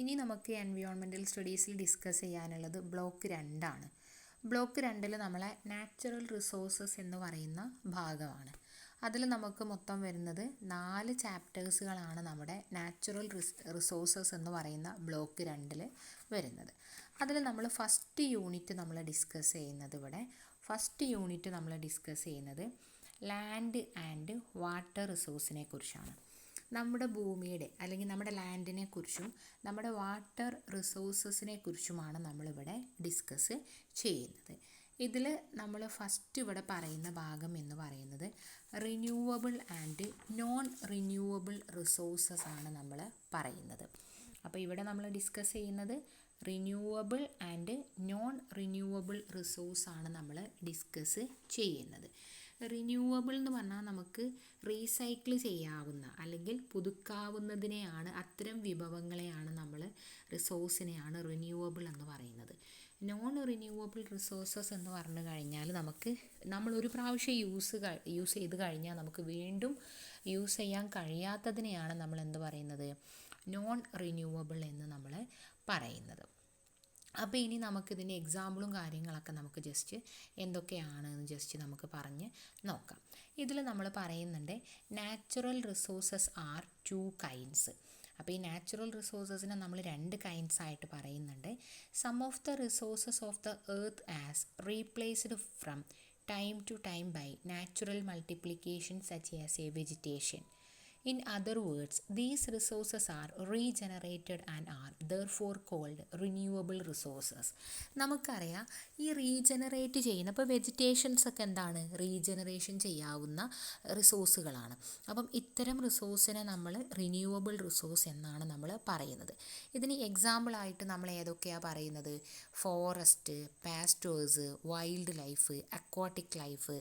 ഇനി നമുക്ക് environmental സ്റ്റഡീസിൽ discuss ചെയ്യാനുള്ളത് ബ്ലോക്ക് 2 ആണ്. ബ്ലോക്ക് 2 നമ്മളെ നാച്ചുറൽ റിസോഴ്സസ് എന്ന് പറയുന്ന ഭാഗമാണ്. അതിൽ നമുക്ക് മൊത്തം വരുന്നത് 4 ചാപ്റ്റേഴ്സുകളാണ് നമ്മുടെ നാച്ചുറൽ റിസോഴ്സസ് എന്ന് പറയുന്ന ബ്ലോക്ക് 2 വരുന്നത്. അതിൽ നമ്മൾ ഫസ്റ്റ് യൂണിറ്റ് നമ്മൾ ഡിസ്കസ് ചെയ്യുന്നത് ലാൻഡ് ആൻഡ് വാട്ടർ റിസോഴ്സിനെ കുറിച്ചാണ്. നമ്മുടെ ഭൂമിയുടെ അല്ലെങ്കിൽ നമ്മുടെ ലാൻഡിനെ കുറിച്ചും നമ്മുടെ വാട്ടർ റിസോഴ്സസിനെ കുറിച്ചുമാണ് നമ്മളിവിടെ ഡിസ്കസ് ചെയ്യുന്നത്. ഇതിൽ നമ്മൾ ഫസ്റ്റ് ഇവിടെ പറയുന്ന ഭാഗം എന്ന് പറയുന്നത് renewable and non renewable resources ആണ് നമ്മൾ പറയുന്നത്. അപ്പോൾ ഇവിടെ നമ്മൾ ഡിസ്കസ് ചെയ്യുന്നത് renewable and non renewable resource ആണ് നമ്മൾ ഡിസ്കസ് ചെയ്യുന്നത്. റിന്യൂവബിൾ എന്ന് പറഞ്ഞാൽ നമുക്ക് റീസൈക്കിൾ ചെയ്യാവുന്ന അല്ലെങ്കിൽ പുതുക്കാവുന്നതിനെയാണ്, അത്തരം വിഭവങ്ങളെയാണ് നമ്മൾ റിസോഴ്സിനെയാണ് റിന്യൂവബിൾ എന്ന് പറയുന്നത്. നോൺ റിന്യൂവബിൾ റിസോഴ്സസ് എന്ന് പറഞ്ഞു കഴിഞ്ഞാൽ നമ്മളൊരു പ്രാവശ്യം യൂസ് ചെയ്ത് കഴിഞ്ഞാൽ നമുക്ക് വീണ്ടും യൂസ് ചെയ്യാൻ കഴിയാത്തതിനെയാണ് നമ്മൾ എന്ത് പറയുന്നത്, നോൺ റിന്യൂവബിൾ എന്ന് നമ്മൾ പറയുന്നത്. അപ്പോൾ ഇനി നമുക്കിതിൻ്റെ എക്സാമ്പിളും കാര്യങ്ങളൊക്കെ നമുക്ക് ജസ്റ്റ് എന്തൊക്കെയാണെന്ന് ജസ്റ്റ് നമുക്ക് പറഞ്ഞ് നോക്കാം. ഇതിൽ നമ്മൾ പറയുന്നുണ്ട് നാച്ചുറൽ റിസോഴ്സസ് ആർ 2 kinds. അപ്പോൾ ഈ നാച്ചുറൽ റിസോഴ്സസിനെ നമ്മൾ 2 kinds ആയിട്ട് പറയുന്നുണ്ട്. Some of the resources of the earth as replaced from time to time by natural multiplication such as a vegetation. In other words, these resources are regenerated and are therefore called renewable resources. നമുക്കറിയാം ഈ regenerate ചെയ്യുന്ന, ഇപ്പോൾ vegetations ഒക്കെ എന്താണ്, regeneration ചെയ്യാവുന്ന റിസോഴ്സുകളാണ്. അപ്പം ഇത്തരം റിസോഴ്സിനെ നമ്മൾ റിന്യൂവബിൾ റിസോഴ്സ് എന്നാണ് നമ്മൾ പറയുന്നത്. ഇതിന് എക്സാമ്പിളായിട്ട് നമ്മൾ ഏതൊക്കെയാണ് പറയുന്നത്, forest, pastures, wildlife, aquatic life,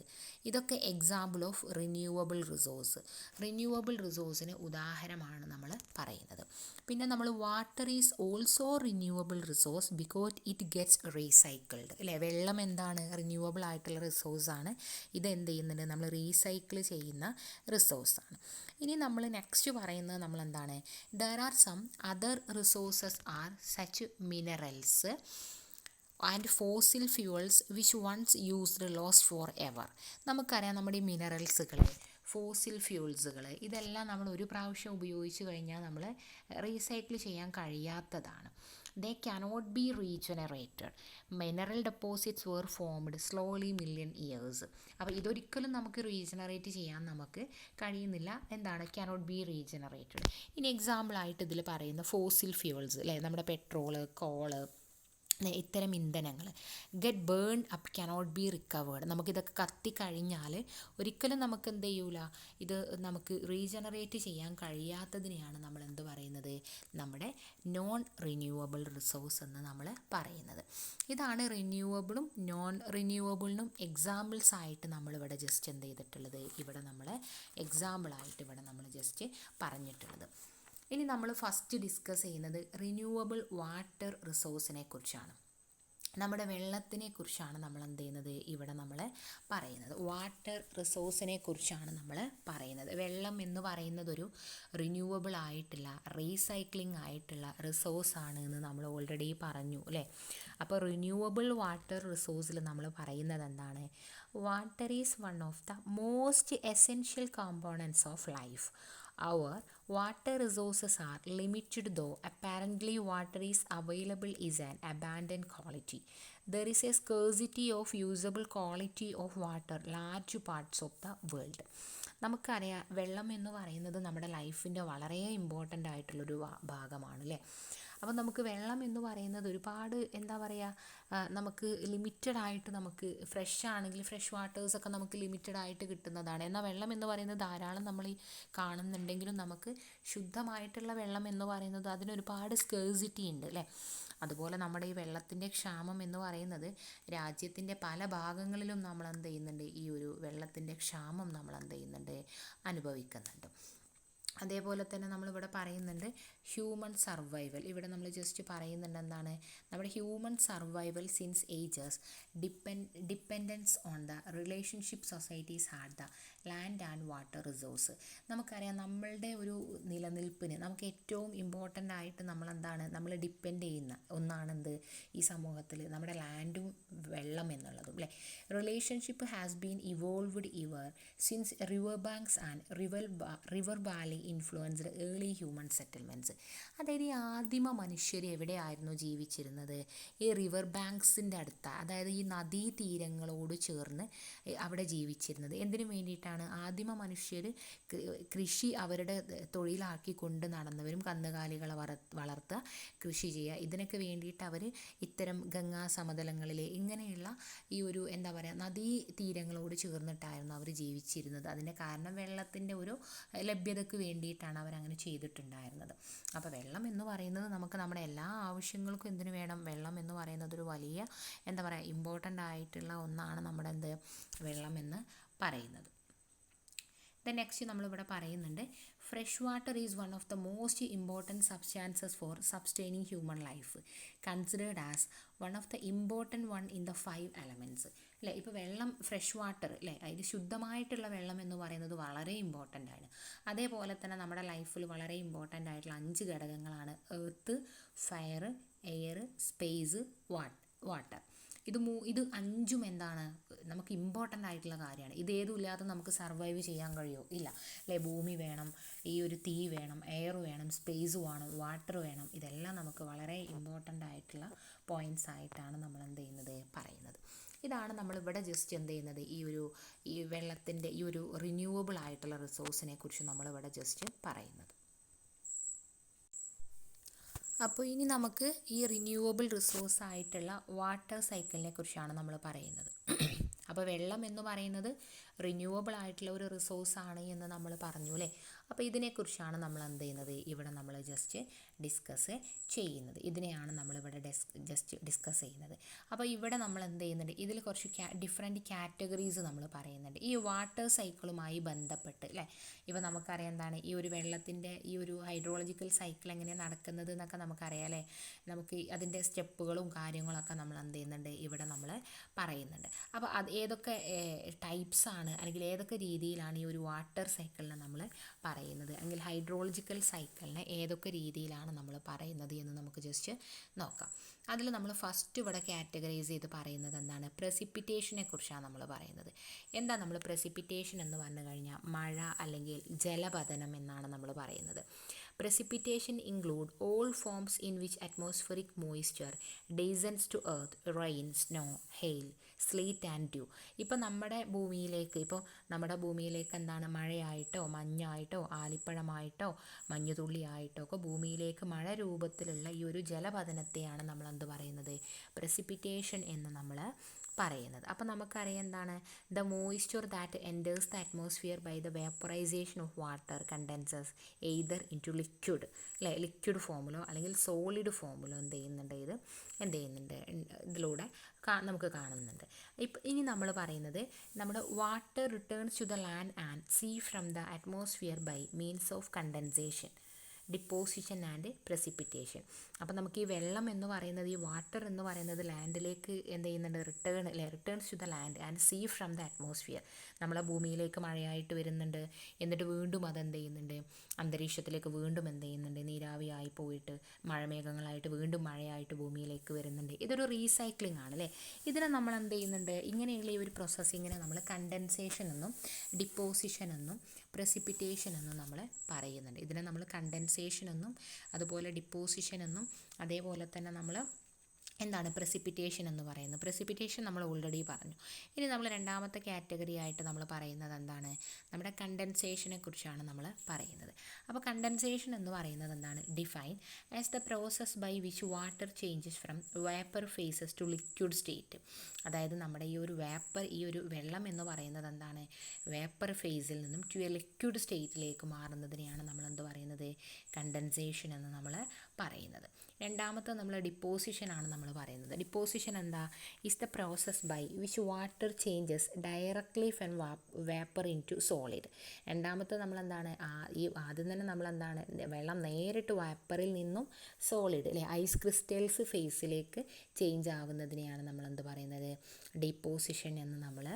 ഇതൊക്കെ example of renewable resource. Renewable റിസോഴ്സിന് ഉദാഹരണമാണ് നമ്മൾ പറയുന്നത്. പിന്നെ നമ്മൾ water is also renewable resource because it gets recycled അല്ലേ. വെള്ളം എന്താണ്, റിന്യൂവബിൾ ആയിട്ടുള്ള റിസോഴ്സാണ്. ഇത് എന്ത് ചെയ്യുന്നുണ്ട്, നമ്മൾ റീസൈക്കിൾ ചെയ്യുന്ന റിസോഴ്സാണ്. ഇനി നമ്മൾ നെക്സ്റ്റ് പറയുന്നത് നമ്മൾ എന്താണ്, there are some other resources are such minerals and fossil fuels which once used lost for ever. നമുക്കറിയാം നമ്മുടെ ഈ മിനറൽസുകൾ, ഫോസിൽ ഫ്യൂൾസുകൾ, ഇതെല്ലാം നമ്മൾ ഒരു പ്രാവശ്യം ഉപയോഗിച്ച് കഴിഞ്ഞാൽ നമ്മൾ റീസൈക്കിൾ ചെയ്യാൻ കഴിയാത്തതാണ്. ദേ cannot be regenerated. Mineral deposits were formed slowly million years. അപ്പോൾ ഇതൊരിക്കലും നമുക്ക് റീജനറേറ്റ് ചെയ്യാൻ നമുക്ക് കഴിയുന്നില്ല. എന്താണ്, cannot be regenerated. ഇനി എക്സാമ്പിളായിട്ട് ഇതിൽ പറയുന്ന ഫോസിൽ ഫ്യൂൾസ് അല്ലേ, നമ്മുടെ പെട്രോള്, കോള്, ഇത്തരം ഇന്ധനങ്ങൾ get burn up cannot be recovered. നമുക്കിതൊക്കെ കത്തിക്കഴിഞ്ഞാൽ ഒരിക്കലും നമുക്ക് എന്ത് ചെയ്യൂല, ഇത് നമുക്ക് റീജനറേറ്റ് ചെയ്യാൻ കഴിയാത്തതിനെയാണ് നമ്മൾ എന്ത് പറയുന്നത്, നമ്മുടെ നോൺ റിന്യൂവബിൾ റിസോഴ്സ് എന്ന് നമ്മൾ പറയുന്നത്. ഇതാണ് റിന്യൂവബിളും നോൺ റിന്യൂവബിളിനും എക്സാമ്പിൾസ് ആയിട്ട് നമ്മളിവിടെ ജസ്റ്റ് എന്ത് ചെയ്തിട്ടുള്ളത്, ഇവിടെ നമ്മൾ എക്സാമ്പിളായിട്ട് ഇവിടെ നമ്മൾ ജസ്റ്റ് പറഞ്ഞിട്ടുള്ളത്. ഇനി നമ്മൾ ഫസ്റ്റ് ഡിസ്കസ് ചെയ്യുന്നത് റിന്യൂവബിൾ വാട്ടർ റിസോഴ്സിനെ കുറിച്ചാണ്. നമ്മുടെ വെള്ളത്തിനെ കുറിച്ചാണ് നമ്മൾ എന്ത് ചെയ്യുന്നത്, ഇവിടെ നമ്മൾ പറയുന്നത് വാട്ടർ റിസോഴ്സിനെ കുറിച്ചാണ് നമ്മൾ പറയുന്നത്. വെള്ളം എന്ന് പറയുന്നത് ഒരു റിന്യൂവബിൾ ആയിട്ടുള്ള, റീസൈക്ലിംഗ് ആയിട്ടുള്ള റിസോഴ്സാണ് എന്ന് നമ്മൾ ഓൾറെഡി പറഞ്ഞു അല്ലേ. അപ്പോൾ റിന്യൂവബിൾ വാട്ടർ റിസോഴ്സിൽ നമ്മൾ പറയുന്നത് എന്താണ്, water is one of the most essential components of life. Our water resources are limited, though apparently water is available is an abundant quality. There is a scarcity of usable quality of water large parts of the world. നമുക്കറിയാം വെള്ളം എന്ന് പറയുന്നത് നമ്മുടെ ലൈഫിൻ്റെ വളരെ important ആയിട്ടുള്ളൊരു ഭാഗമാണ് അല്ലേ. അപ്പം നമുക്ക് വെള്ളം എന്ന് പറയുന്നത് ഒരുപാട് എന്താ പറയുക, നമുക്ക് ലിമിറ്റഡ് ആയിട്ട്, നമുക്ക് ഫ്രഷ് ആണെങ്കിൽ ഫ്രഷ് വാട്ടേഴ്സൊക്കെ നമുക്ക് ലിമിറ്റഡ് ആയിട്ട് കിട്ടുന്നതാണ്. എന്നാൽ വെള്ളം എന്ന് പറയുന്നത് ധാരാളം നമ്മൾ ഈ കാണുന്നുണ്ടെങ്കിലും നമുക്ക് ശുദ്ധമായിട്ടുള്ള വെള്ളം എന്ന് പറയുന്നത് അതിനൊരുപാട് സ്കേഴ്സിറ്റി ഉണ്ട് അല്ലേ. അതുപോലെ നമ്മുടെ ഈ വെള്ളത്തിൻ്റെ ക്ഷാമം എന്ന് പറയുന്നത് രാജ്യത്തിൻ്റെ പല ഭാഗങ്ങളിലും നമ്മൾ എന്ത് ചെയ്യുന്നുണ്ട്, ഈ ഒരു വെള്ളത്തിൻ്റെ ക്ഷാമം നമ്മൾ എന്ത് ചെയ്യുന്നുണ്ട്, അനുഭവിക്കുന്നുണ്ട്. അതേപോലെ തന്നെ നമ്മളിവിടെ പറയുന്നുണ്ട് ഹ്യൂമൻ സർവൈവൽ. ഇവിടെ നമ്മൾ ജസ്റ്റ് പറയുന്നുണ്ട് എന്താണ്, നമ്മുടെ human survival since ages dependence on the relationship societies had the land and water resource. നമുക്കറിയാം നമ്മളുടെ ഒരു നിലനിൽപ്പിന് നമുക്ക് ഏറ്റവും ഇമ്പോർട്ടൻ്റ് ആയിട്ട് നമ്മൾ ഡിപ്പെൻഡ് ചെയ്യുന്ന ഒന്നാണെന്ത് ഈ സമൂഹത്തിൽ, നമ്മുടെ ലാൻഡും വെള്ളം എന്നുള്ളതും അല്ലേ. Relationship has been evolved since river banks and river Valley influenced early human settlements. അതായത് ഈ ആദിമ മനുഷ്യർ എവിടെയായിരുന്നു ജീവിച്ചിരുന്നത്? ഈ റിവർ ബാങ്ക്സിൻ്റെ അടുത്ത, അതായത് ഈ നദീതീരങ്ങളോട് ചേർന്ന് അവിടെ ജീവിച്ചിരുന്നത്. എന്തിനു വേണ്ടിയിട്ടാണ്? ആദിമ മനുഷ്യർ കൃഷി അവരുടെ തൊഴിലാക്കി കൊണ്ട് നടന്നവരും, കന്നുകാലികളെ വളർത്തുക, കൃഷി ചെയ്യുക, ഇതിനൊക്കെ വേണ്ടിയിട്ട് അവർ ഇത്തരം ഗംഗാ സമതലങ്ങളിലെ ഇങ്ങനെയുള്ള ഈ ഒരു എന്താ പറയുക നദീതീരങ്ങളോട് ചേർന്നിട്ടായിരുന്നു അവർ ജീവിച്ചിരുന്നത്. അതിൻ്റെ കാരണം വെള്ളത്തിൻ്റെ ഒരു ലഭ്യതയ്ക്ക് വേണ്ടിയിട്ടാണ് അവരങ്ങനെ ചെയ്തിട്ടുണ്ടായിരുന്നത്. അപ്പോൾ വെള്ളം എന്ന് പറയുന്നത് നമുക്ക് നമ്മുടെ എല്ലാ ആവശ്യങ്ങൾക്കും എന്തിനു വേണം? വെള്ളം എന്ന് പറയുന്നത് ഒരു വലിയ എന്താ പറയുക ഇമ്പോർട്ടൻ്റ് ആയിട്ടുള്ള ഒന്നാണ് നമ്മുടെ വെള്ളം എന്ന് പറയുന്നത്. ദെൻ നെക്സ്റ്റ് നമ്മളിവിടെ പറയുന്നുണ്ട്, fresh water is one of the most important substances for സബ്സ്റ്റെയിനിങ് human life, considered as one of the important one in the 5 elements അല്ലേ. ഇപ്പോൾ വെള്ളം, ഫ്രഷ് വാട്ടർ അല്ലേ, അതിൽ ശുദ്ധമായിട്ടുള്ള വെള്ളം എന്ന് പറയുന്നത് വളരെ ഇമ്പോർട്ടൻ്റ് ആണ്. അതേപോലെ തന്നെ നമ്മുടെ ലൈഫിൽ വളരെ ഇമ്പോർട്ടൻ്റ് ആയിട്ടുള്ള 5 ഘടകങ്ങളാണ് earth, fire, air, space, water. ഇത് 5ഉം എന്താണ് നമുക്ക് ഇമ്പോർട്ടൻ്റ് ആയിട്ടുള്ള കാര്യമാണ്. ഇതേതും ഇല്ലാതെ നമുക്ക് സർവൈവ് ചെയ്യാൻ കഴിയുമോ? ഇല്ല അല്ലേ. ഭൂമി വേണം, ഈ ഒരു തീ വേണം, എയർ വേണം, സ്പേസ് വേണം, വാട്ടർ വേണം. ഇതെല്ലാം നമുക്ക് വളരെ ഇമ്പോർട്ടൻ്റ് ആയിട്ടുള്ള പോയിൻറ്റ്സ് ആയിട്ടാണ് നമ്മൾ പറയുന്നത്. ഇതാണ് നമ്മളിവിടെ ജസ്റ്റ് ഈ വെള്ളത്തിൻ്റെ ഈ ഒരു റിന്യൂവബിൾ ആയിട്ടുള്ള റിസോഴ്സിനെ കുറിച്ച് നമ്മളിവിടെ ജസ്റ്റ് പറയുന്നത്. അപ്പോൾ ഇനി നമുക്ക് ഈ റിന്യൂവബിൾ റിസോഴ്സ് ആയിട്ടുള്ള വാട്ടർ സൈക്കിളിനെ കുറിച്ചാണ് നമ്മൾ പറയുന്നത്. അപ്പോൾ വെള്ളം എന്ന് പറയുന്നത് റിന്യൂവബിൾ ആയിട്ടുള്ള ഒരു റിസോഴ്സാണ് എന്ന് നമ്മൾ പറഞ്ഞു അല്ലേ. അപ്പോൾ ഇതിനെക്കുറിച്ചാണ് നമ്മൾ ഇവിടെ നമ്മൾ ജസ്റ്റ് ഡിസ്കസ് ചെയ്യുന്നത്. ഇതിനെയാണ് നമ്മളിവിടെ ജസ്റ്റ് ഡിസ്കസ് ചെയ്യുന്നത്. അപ്പോൾ ഇവിടെ നമ്മൾ ഇതിൽ കുറച്ച് ഡിഫറെൻറ്റ് കാറ്റഗറീസ് നമ്മൾ പറയുന്നുണ്ട് ഈ വാട്ടർ സൈക്കിളുമായി ബന്ധപ്പെട്ട് അല്ലേ. ഇപ്പോൾ നമുക്കറിയാം എന്താണ് ഈ ഒരു വെള്ളത്തിൻ്റെ ഈ ഒരു ഹൈഡ്രോളജിക്കൽ സൈക്കിൾ എങ്ങനെയാണ് നടക്കുന്നത് എന്നൊക്കെ നമുക്കറിയാം അല്ലേ. നമുക്ക് അതിൻ്റെ സ്റ്റെപ്പുകളും കാര്യങ്ങളൊക്കെ നമ്മൾ ഇവിടെ നമ്മൾ പറയുന്നുണ്ട്. അപ്പോൾ അത് ഏതൊക്കെ ടൈപ്സാണ് അല്ലെങ്കിൽ ഏതൊക്കെ രീതിയിലാണ് ഈ ഒരു വാട്ടർ സൈക്കിളിനെ നമ്മൾ പറയുന്നത്, അല്ലെങ്കിൽ ഹൈഡ്രോളജിക്കൽ സൈക്കിളിനെ ഏതൊക്കെ രീതിയിലാണ് നമ്മൾ പറയുന്നത് എന്ന് നമുക്ക് ജസ്റ്റ് നോക്കാം. അതിൽ നമ്മൾ ഫസ്റ്റ് ഇവിടെ കാറ്റഗറൈസ് ചെയ്ത് പറയുന്നത് എന്താണ്? പ്രസിപ്പിറ്റേഷനെ കുറിച്ചാണ് നമ്മൾ പറയുന്നത്. എന്താ നമ്മൾ പ്രസിപ്പിറ്റേഷൻ എന്ന് പറഞ്ഞു കഴിഞ്ഞാൽ മഴ അല്ലെങ്കിൽ ജലപതനം എന്നാണ് നമ്മൾ പറയുന്നത്. Precipitation include all forms in which atmospheric moisture descends to earth, rain, snow, hail, sleet and dew. ഇപ്പോൾ നമ്മുടെ ഭൂമിയിലേക്ക് എന്താണ് മഴയായിട്ടോ മഞ്ഞായിട്ടോ ആലിപ്പഴമായിട്ടോ മഞ്ഞുതുള്ളിയായിട്ടോ ഒക്കെ ഭൂമിയിലേക്ക് മഴ രൂപത്തിലുള്ള ഈ ഒരു ജലപതനത്തെയാണ് നമ്മൾ പറയുന്നത്? പ്രസിപ്പിറ്റേഷൻ എന്ന് നമ്മൾ പറയുന്നത്. അപ്പോൾ നമുക്കറിയാം എന്താണ്? The moisture that enters the atmosphere by the vaporisation of water condenses either into liquid അല്ലേ, ലിക്വിഡ് ഫോമിലോ അല്ലെങ്കിൽ സോളിഡ് ഫോമിലോ ഇതിലൂടെ നമുക്ക് കാണുന്നുണ്ട്. ഇനി നമ്മൾ പറയുന്നത് നമ്മുടെ water returns to the land and sea from the atmosphere by means of condensation, deposition and precipitation. അപ്പോൾ നമുക്ക് ഈ വെള്ളം എന്ന് പറയുന്നത്, ഈ വാട്ടർ എന്ന് പറയുന്നത് ലാൻഡിലേക്ക് returns to the land and sea from the atmosphere. നമ്മളെ ഭൂമിയിലേക്ക് മഴയായിട്ട് വരുന്നുണ്ട്, എന്നിട്ട് വീണ്ടും അത് അന്തരീക്ഷത്തിലേക്ക് വീണ്ടും നീരാവിയായി പോയിട്ട് മഴമേഘങ്ങളായിട്ട് വീണ്ടും മഴയായിട്ട് ഭൂമിയിലേക്ക് വരുന്നുണ്ട്. ഇതൊരു റീസൈക്ലിംഗ് ആണ് അല്ലേ. ഇതിനെ നമ്മൾ ഇങ്ങനെയുള്ള ഈ ഒരു പ്രോസസ്സിങ്ങിനെ നമ്മൾ കണ്ടൻസേഷൻ എന്നും ഡിപ്പോസിഷൻ എന്നും പ്രസിപ്പിറ്റേഷൻ എന്നും നമ്മൾ പറയുന്നുണ്ട്. ഇതിനെ നമ്മൾ കണ്ടൻസേഷൻ എന്നും അതുപോലെ ഡിപ്പോസിഷൻ എന്നും അതേപോലെ തന്നെ നമ്മൾ പ്രസിപ്പിറ്റേഷൻ എന്ന് പറയുന്നത്. പ്രസിപ്പിറ്റേഷൻ നമ്മൾ ഓൾറെഡി പറഞ്ഞു. ഇനി നമ്മൾ രണ്ടാമത്തെ കാറ്റഗറി ആയിട്ട് നമ്മൾ പറയുന്നത് എന്താണ്? നമ്മുടെ കണ്ടൻസേഷനെ കുറിച്ചാണ് നമ്മൾ പറയുന്നത്. അപ്പോൾ കണ്ടൻസേഷൻ എന്ന് പറയുന്നത് എന്താണ്? Define as the process by which water changes from vapour phases to liquid state. അതായത് നമ്മുടെ ഈ ഒരു വെള്ളം എന്ന് പറയുന്നത് എന്താണ്? വേപ്പർ ഫേസിൽ നിന്നും ടു എ ലിക്വിഡ് സ്റ്റേറ്റിലേക്ക് മാറുന്നതിനെയാണ് നമ്മൾ പറയുന്നത്? കണ്ടൻസേഷൻ എന്ന് നമ്മൾ പറയുന്നത്. രണ്ടാമത്തെ നമ്മൾ ഡിപ്പോസിഷനാണ് നമ്മൾ പറയുന്നത്. ഡിപ്പോസിഷൻ എന്താ? Is the process by which water changes directly from vapour into solid. രണ്ടാമത്തെ നമ്മളെന്താണ്, ഈ ആദ്യം തന്നെ നമ്മളെന്താണ്, വെള്ളം നേരിട്ട് വേപ്പറിൽ നിന്നും സോളിഡ് അല്ലെ ഐസ് ക്രിസ്റ്റൽസ് ഫേസിലേക്ക് ചേഞ്ച് ആവുന്നതിനെയാണ് നമ്മളെന്ത് പറയുന്നത്, ഡിപ്പോസിഷൻ എന്ന് നമ്മൾ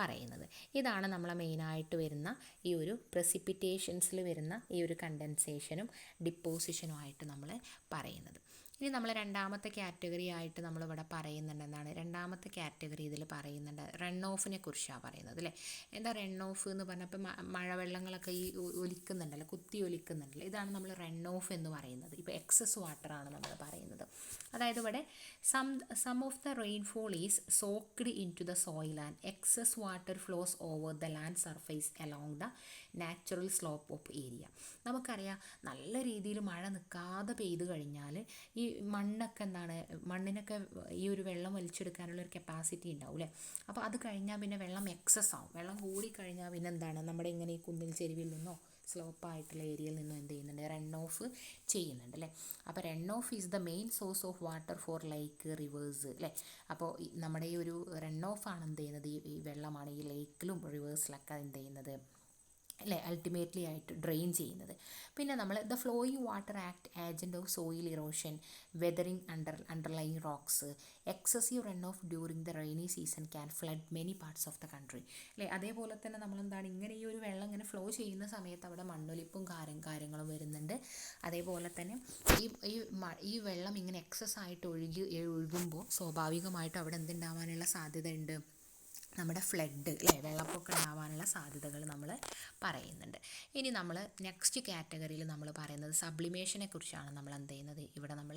പറയുന്നത്. ഇതാണ് നമ്മളെ മെയിനായിട്ട് വരുന്ന ഈ ഒരു പ്രസിപ്പിറ്റേഷൻസിൽ വരുന്ന ഈ ഒരു കണ്ടൻസേഷനും ഡിപ്പോസിഷനുമായിട്ട് നമ്മൾ പറയുന്നത്. ഇനി നമ്മൾ രണ്ടാമത്തെ കാറ്റഗറി ആയിട്ട് നമ്മളിവിടെ പറയുന്നുണ്ട് എന്താണ്, രണ്ടാമത്തെ കാറ്റഗറി ഇതിൽ പറയുന്നുണ്ട് റൺ ഓഫിനെ കുറിച്ചാണ് പറയുന്നത് അല്ലേ. എന്താ റൺ ഓഫ് എന്ന് പറഞ്ഞപ്പോൾ മഴവെള്ളങ്ങളൊക്കെ ഈ ഒലിക്കുന്നുണ്ടല്ലോ, കുത്തി ഒലിക്കുന്നുണ്ടല്ലോ, ഇതാണ് നമ്മൾ റൺ ഓഫ് എന്ന് പറയുന്നത്. ഇപ്പോൾ എക്സസ് വാട്ടറാണ് നമ്മൾ പറയുന്നത്. അതായത് ഇവിടെ some of the rainfall is soaked into the soil and excess water flows over the land surface along the natural slope of area. നമുക്കറിയാം നല്ല രീതിയിൽ മഴ നിൽക്കാതെ പെയ്ത് കഴിഞ്ഞാൽ ഈ മണ്ണൊക്കെ എന്താണ്, മണ്ണിനൊക്കെ ഈ ഒരു വെള്ളം വലിച്ചെടുക്കാനുള്ള ഒരു കപ്പാസിറ്റി ഉണ്ടാവും അല്ലേ. അപ്പോൾ അത് കഴിഞ്ഞാൽ പിന്നെ വെള്ളം എക്സസ് ആവും. വെള്ളം കൂടിക്കഴിഞ്ഞാൽ പിന്നെ എന്താണ്, നമ്മുടെ ഇങ്ങനെ ഈ കുന്നിൽ ചെരുവിൽ നിന്നോ സ്ലോപ്പായിട്ടുള്ള ഏരിയയിൽ നിന്നോ എന്ത് ചെയ്യുന്നുണ്ട്, റൺ ഓഫ് ചെയ്യുന്നുണ്ട് അല്ലേ. അപ്പോൾ run off is the main source of water for like reverse അല്ലേ. അപ്പോൾ നമ്മുടെ ഈ ഒരു റൺ ഓഫ് ആണ് എന്ത് ചെയ്യുന്നത്, ഈ വെള്ളമാണ് ഈ ലേക്കിലും റിവേഴ്സിലൊക്കെ എന്ത് ചെയ്യുന്നത് അല്ലേ അൾട്ടിമേറ്റ്ലി ആയിട്ട് ഡ്രെയിൻ ചെയ്യുന്നത്. പിന്നെ നമ്മൾ the flowing water act agent of soil erosion, weathering underlying rocks, excessive run off during the rainy season can flood many parts of the country അല്ലേ. അതേപോലെ തന്നെ നമ്മളെന്താണ്, ഇങ്ങനെ ഈ ഒരു വെള്ളം ഇങ്ങനെ ഫ്ലോ ചെയ്യുന്ന സമയത്ത് അവിടെ മണ്ണൊലിപ്പും കാര്യങ്ങളും വരുന്നുണ്ട്. അതേപോലെ തന്നെ ഈ വെള്ളം ഇങ്ങനെ എക്സസ് ആയിട്ട് ഒഴുകുമ്പോൾ സ്വാഭാവികമായിട്ടും അവിടെ എന്തുണ്ടാവാനുള്ള സാധ്യതയുണ്ട്, നമ്മുടെ ഫ്ലഡ് അല്ലേ, വെള്ളപ്പൊക്കം ഉണ്ടാവാനുള്ള സാധ്യതകൾ നമ്മൾ പറയുന്നുണ്ട്. ഇനി നമ്മൾ നെക്സ്റ്റ് കാറ്റഗറിയിൽ നമ്മൾ പറയുന്നത് സബ്ലിമേഷനെ കുറിച്ചാണ് നമ്മൾ എന്ത് ചെയ്യുന്നത്, ഇവിടെ നമ്മൾ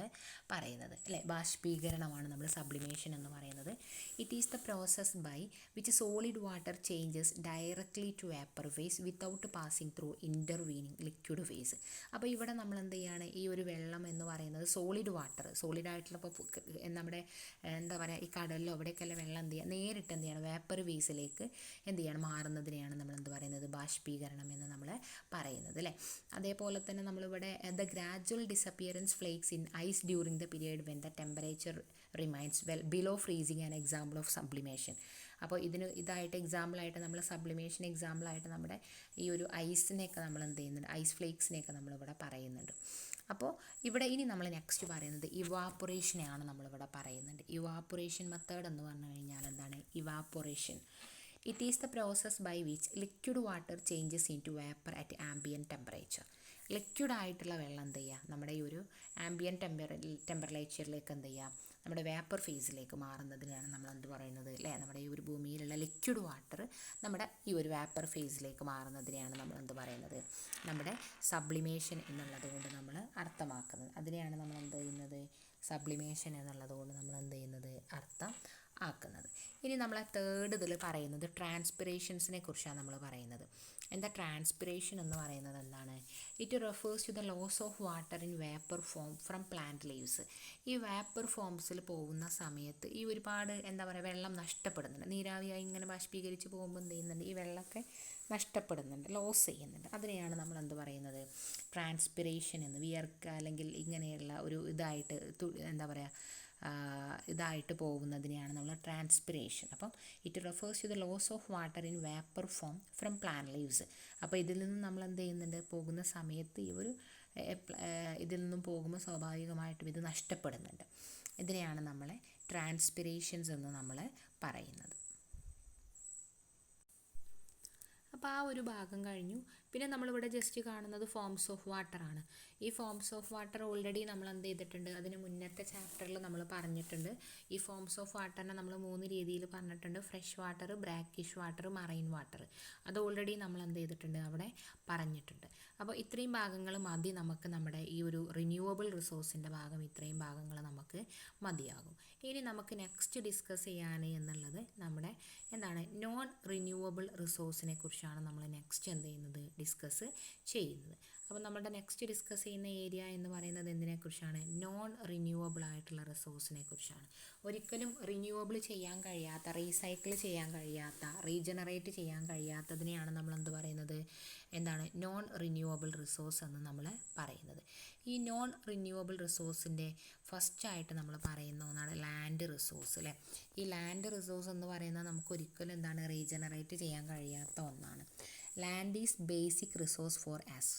പറയുന്നത് അല്ലേ. ബാഷ്പീകരണമാണ് നമ്മൾ സബ്ലിമേഷൻ എന്ന് പറയുന്നത്. It is the process by which solid water changes directly to vapour phase without passing through intervening liquid phase. അപ്പോൾ ഇവിടെ നമ്മൾ എന്ത് ചെയ്യുകയാണ്, ഈ ഒരു വെള്ളം എന്ന് പറയുന്നത് സോളിഡ് വാട്ടർ, സോളിഡായിട്ടുള്ള ഇപ്പോൾ നമ്മുടെ എന്താ പറയുക ഈ കടലിലോ അവിടേക്കെല്ലാം വെള്ളം എന്ത് ചെയ്യുക, നേരിട്ട് എന്ത് ചെയ്യണം വേപ്പർ ഫേസിലേക്ക് എന്ത് ചെയ്യണം മാറുന്നതിനെയാണ് നമ്മൾ എന്ത് പറയുന്നത്, ബാഷ്പീകരണം എന്ന് നമ്മൾ പറയുന്നത് അല്ലേ. അതേപോലെ തന്നെ നമ്മളിവിടെ the gradual disappearance flakes in ice during the period when the temperature remains below freezing an example of sublimation. അപ്പോൾ ഇതായിട്ട് എക്സാമ്പിളായിട്ട് നമ്മൾ സബ്ലിമേഷൻ എക്സാമ്പിളായിട്ട് നമ്മുടെ ഈ ഒരു ഐസിനെയൊക്കെ നമ്മൾ എന്ത് ചെയ്യുന്നുണ്ട്, ഐസ് ഫ്ലേക്സിനെയൊക്കെ നമ്മളിവിടെ പറയുന്നുണ്ട്. അപ്പോൾ ഇവിടെ ഇനി നമ്മൾ നെക്സ്റ്റ് പറയുന്നത് ഇവാപ്പൊറേഷനെയാണ് നമ്മളിവിടെ പറയുന്നുണ്ട്. ഇവാപ്പൊറേഷൻ മെത്തേഡ് എന്ന് പറഞ്ഞു കഴിഞ്ഞാൽ എന്താണ്, evaporation it is the process by which liquid water changes into vapour at ambient temperature. ലിക്വിഡായിട്ടുള്ള വെള്ളം എന്ത് ചെയ്യുക, നമ്മുടെ ഈ ഒരു ആംബിയൻറ്റ് ടെമ്പറേച്ചറിലേക്ക് എന്ത് ചെയ്യുക, നമ്മുടെ വേപ്പർ ഫേസിലേക്ക് മാറുന്നതിനാണ് നമ്മൾ എന്ത് പറയുന്നത് അല്ലേ. നമ്മുടെ ഈ ഒരു ഭൂമിയിലുള്ള ലിക്വിഡ് വാട്ടർ നമ്മുടെ ഈ ഒരു വേപ്പർ ഫേസിലേക്ക് മാറുന്നതിനെയാണ് നമ്മൾ എന്ത് പറയുന്നത്, നമ്മുടെ സബ്ലിമേഷൻ എന്നുള്ളത് കൊണ്ട് നമ്മൾ അർത്ഥമാക്കുന്നത്. അതിനെയാണ് നമ്മൾ എന്ത് ചെയ്യുന്നത്, സബ്ലിമേഷൻ എന്നുള്ളത് കൊണ്ട് നമ്മൾ എന്ത് ചെയ്യുന്നത്, അർത്ഥം ആക്കുന്നത്. ഇനി നമ്മളെ തേർഡ് ഇതിൽ പറയുന്നത് ട്രാൻസ്പിറേഷൻസിനെ കുറിച്ചാണ് നമ്മൾ പറയുന്നത്. എന്താ ട്രാൻസ്പിറേഷൻ എന്ന് പറയുന്നത് എന്താണ്, it refers to the loss of water in vapour form from plant leaves. ഈ വേപ്പർ ഫോംസിൽ പോകുന്ന സമയത്ത് ഈ ഒരുപാട് എന്താ പറയുക വെള്ളം നഷ്ടപ്പെടുന്നുണ്ട്, നീരാവിയായി ഇങ്ങനെ ബാഷ്പീകരിച്ച് പോകുമ്പോൾ എന്ത് ചെയ്യുന്നുണ്ട്, ഈ വെള്ളമൊക്കെ നഷ്ടപ്പെടുന്നുണ്ട്, ലോസ് ചെയ്യുന്നുണ്ട്. അതിനെയാണ് നമ്മൾ എന്ത് പറയുന്നത്, ട്രാൻസ്പിറേഷൻ എന്ന്. വിയർക്കുക അല്ലെങ്കിൽ ഇങ്ങനെയുള്ള ഒരു ഇതായിട്ട് എന്താ പറയുക ഇതായിട്ട് പോകുന്നതിനെയാണ് നമ്മൾ ട്രാൻസ്പിറേഷൻ. അപ്പം it refers to the loss of water in vapour form from plant leaves. അപ്പോൾ ഇതിൽ നിന്ന് നമ്മൾ എന്ത് ചെയ്യുന്നുണ്ട്, പോകുന്ന സമയത്ത് ഈ ഒരു ഇതിൽ നിന്നും പോകുമ്പോൾ സ്വാഭാവികമായിട്ടും ഇത് നഷ്ടപ്പെടുന്നുണ്ട്. ഇതിനെയാണ് നമ്മൾ ട്രാൻസ്പിറേഷൻസ് എന്ന് നമ്മൾ പറയുന്നത്. അപ്പോൾ ആ ഒരു ഭാഗം കഴിഞ്ഞു. പിന്നെ നമ്മളിവിടെ ജസ്റ്റ് കാണുന്നത് ഫോംസ് ഓഫ് വാട്ടർ ആണ്. ഈ ഫോംസ് ഓഫ് വാട്ടർ ഓൾറെഡി നമ്മൾ എന്ത് ചെയ്തിട്ടുണ്ട്, അതിന് മുന്നത്തെ ചാപ്റ്ററിൽ നമ്മൾ പറഞ്ഞിട്ടുണ്ട്. ഈ ഫോംസ് ഓഫ് വാട്ടറിനെ നമ്മൾ 3 രീതിയിൽ പറഞ്ഞിട്ടുണ്ട്, fresh water, brackish water, marine water. അത് ഓൾറെഡി നമ്മൾ എന്ത് ചെയ്തിട്ടുണ്ട്, അവിടെ പറഞ്ഞിട്ടുണ്ട്. അപ്പോൾ ഇത്രയും ഭാഗങ്ങൾ മതി നമുക്ക്, നമ്മുടെ ഈ ഒരു റിന്യൂവബിൾ റിസോഴ്സിൻ്റെ ഭാഗം ഇത്രയും ഭാഗങ്ങൾ നമുക്ക് മതിയാകും. ഇനി നമുക്ക് നെക്സ്റ്റ് ഡിസ്കസ് ചെയ്യാൻ എന്നുള്ളത് നമ്മുടെ എന്താണ് നോൺ റിന്യൂവബിൾ റിസോഴ്സിനെ കുറിച്ചാണ് നമ്മൾ നെക്സ്റ്റ് എന്ത് ചെയ്യുന്നത് ഡിസ്കസ് ചെയ്യുന്നത്. അപ്പോൾ നമ്മുടെ നെക്സ്റ്റ് ഡിസ്കസ് ചെയ്യുന്ന ഏരിയ എന്ന് പറയുന്നത് എന്തിനെക്കുറിച്ചാണ്? നോൺ റിന്യൂവബിൾ ആയിട്ടുള്ള റിസോഴ്സിനെ കുറിച്ചാണ്. ഒരിക്കലും റിന്യൂവബിൾ ചെയ്യാൻ കഴിയാത്ത, റീസൈക്കിൾ ചെയ്യാൻ കഴിയാത്ത, റീജനറേറ്റ് ചെയ്യാൻ കഴിയാത്തതിനെയാണ് നമ്മൾ എന്ത് പറയുന്നത്? എന്താണ്? നോൺ റിന്യൂവബിൾ റിസോഴ്സ് എന്ന് നമ്മൾ പറയുന്നത്. ഈ നോൺ റിന്യൂവബിൾ റിസോഴ്സിൻ്റെ ഫസ്റ്റായിട്ട് നമ്മൾ പറയുന്ന ഒന്നാണ് ലാൻഡ് റിസോഴ്സ്, അല്ലേ? ഈ ലാൻഡ് റിസോഴ്സ് എന്ന് പറയുന്നത് നമുക്ക് ഒരിക്കലും എന്താണ്? റീജനറേറ്റ് ചെയ്യാൻ കഴിയാത്ത ഒന്നാണ്. Land is basic resource four us.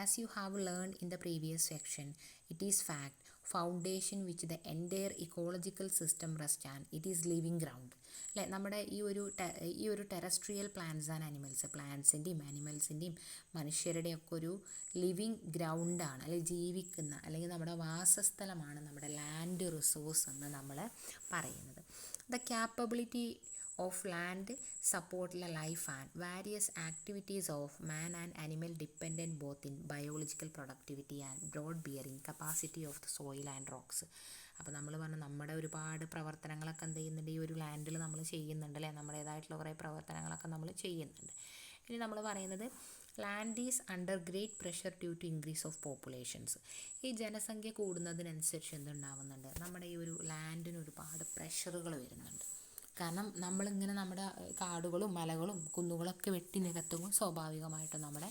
As you have learned in the previous section, it is fact, foundation which the entire ecological system rests on. It is living ground. അല്ലേ? നമ്മുടെ ഈ ഒരു ടെറസ്ട്രിയൽ പ്ലാന്റ്സ് ആൻഡ് അനിമൽസ്, പ്ലാന്റ്സിൻ്റെയും ആനിമൽസിൻ്റെയും മനുഷ്യരുടെയൊക്കെ ഒരു living ഗ്രൗണ്ടാണ്, അല്ലെങ്കിൽ ജീവിക്കുന്ന, അല്ലെങ്കിൽ നമ്മുടെ വാസസ്ഥലമാണ് നമ്മുടെ ലാൻഡ് റിസോഴ്സ് എന്ന് നമ്മൾ പറയുന്നത്. The capability of land support the life and various activities of man and animal dependent both in biological productivity and broad bearing capacity of the soil and rocks. അപ്പോൾ നമ്മൾ പറഞ്ഞ നമ്മുടെ ഒരുപാട് പ്രവർത്തനങ്ങളൊക്കെ എന്ത് ചെയ്യുന്നുണ്ട്? ഈ ഒരു ലാൻഡിൽ നമ്മൾ ചെയ്യുന്നുണ്ട്, അല്ലേ? നമ്മുടേതായിട്ടുള്ള കുറേ പ്രവർത്തനങ്ങളൊക്കെ നമ്മൾ ചെയ്യുന്നുണ്ട്. ഇനി നമ്മൾ പറയുന്നത് land is under great pressure due to increase of populations. ഈ ജനസംഖ്യ കൂടുന്നതിനനുസരിച്ച് എന്തുണ്ടാവുന്നുണ്ട്? നമ്മുടെ ഈ ഒരു ലാൻഡിന് ഒരുപാട് പ്രഷറുകൾ വരുന്നുണ്ട്. കാരണം നമ്മളിങ്ങനെ നമ്മുടെ കാടുകളും മലകളും കുന്നുകളൊക്കെ വെട്ടി നികത്തുമ്പോൾ സ്വാഭാവികമായിട്ടും നമ്മുടെ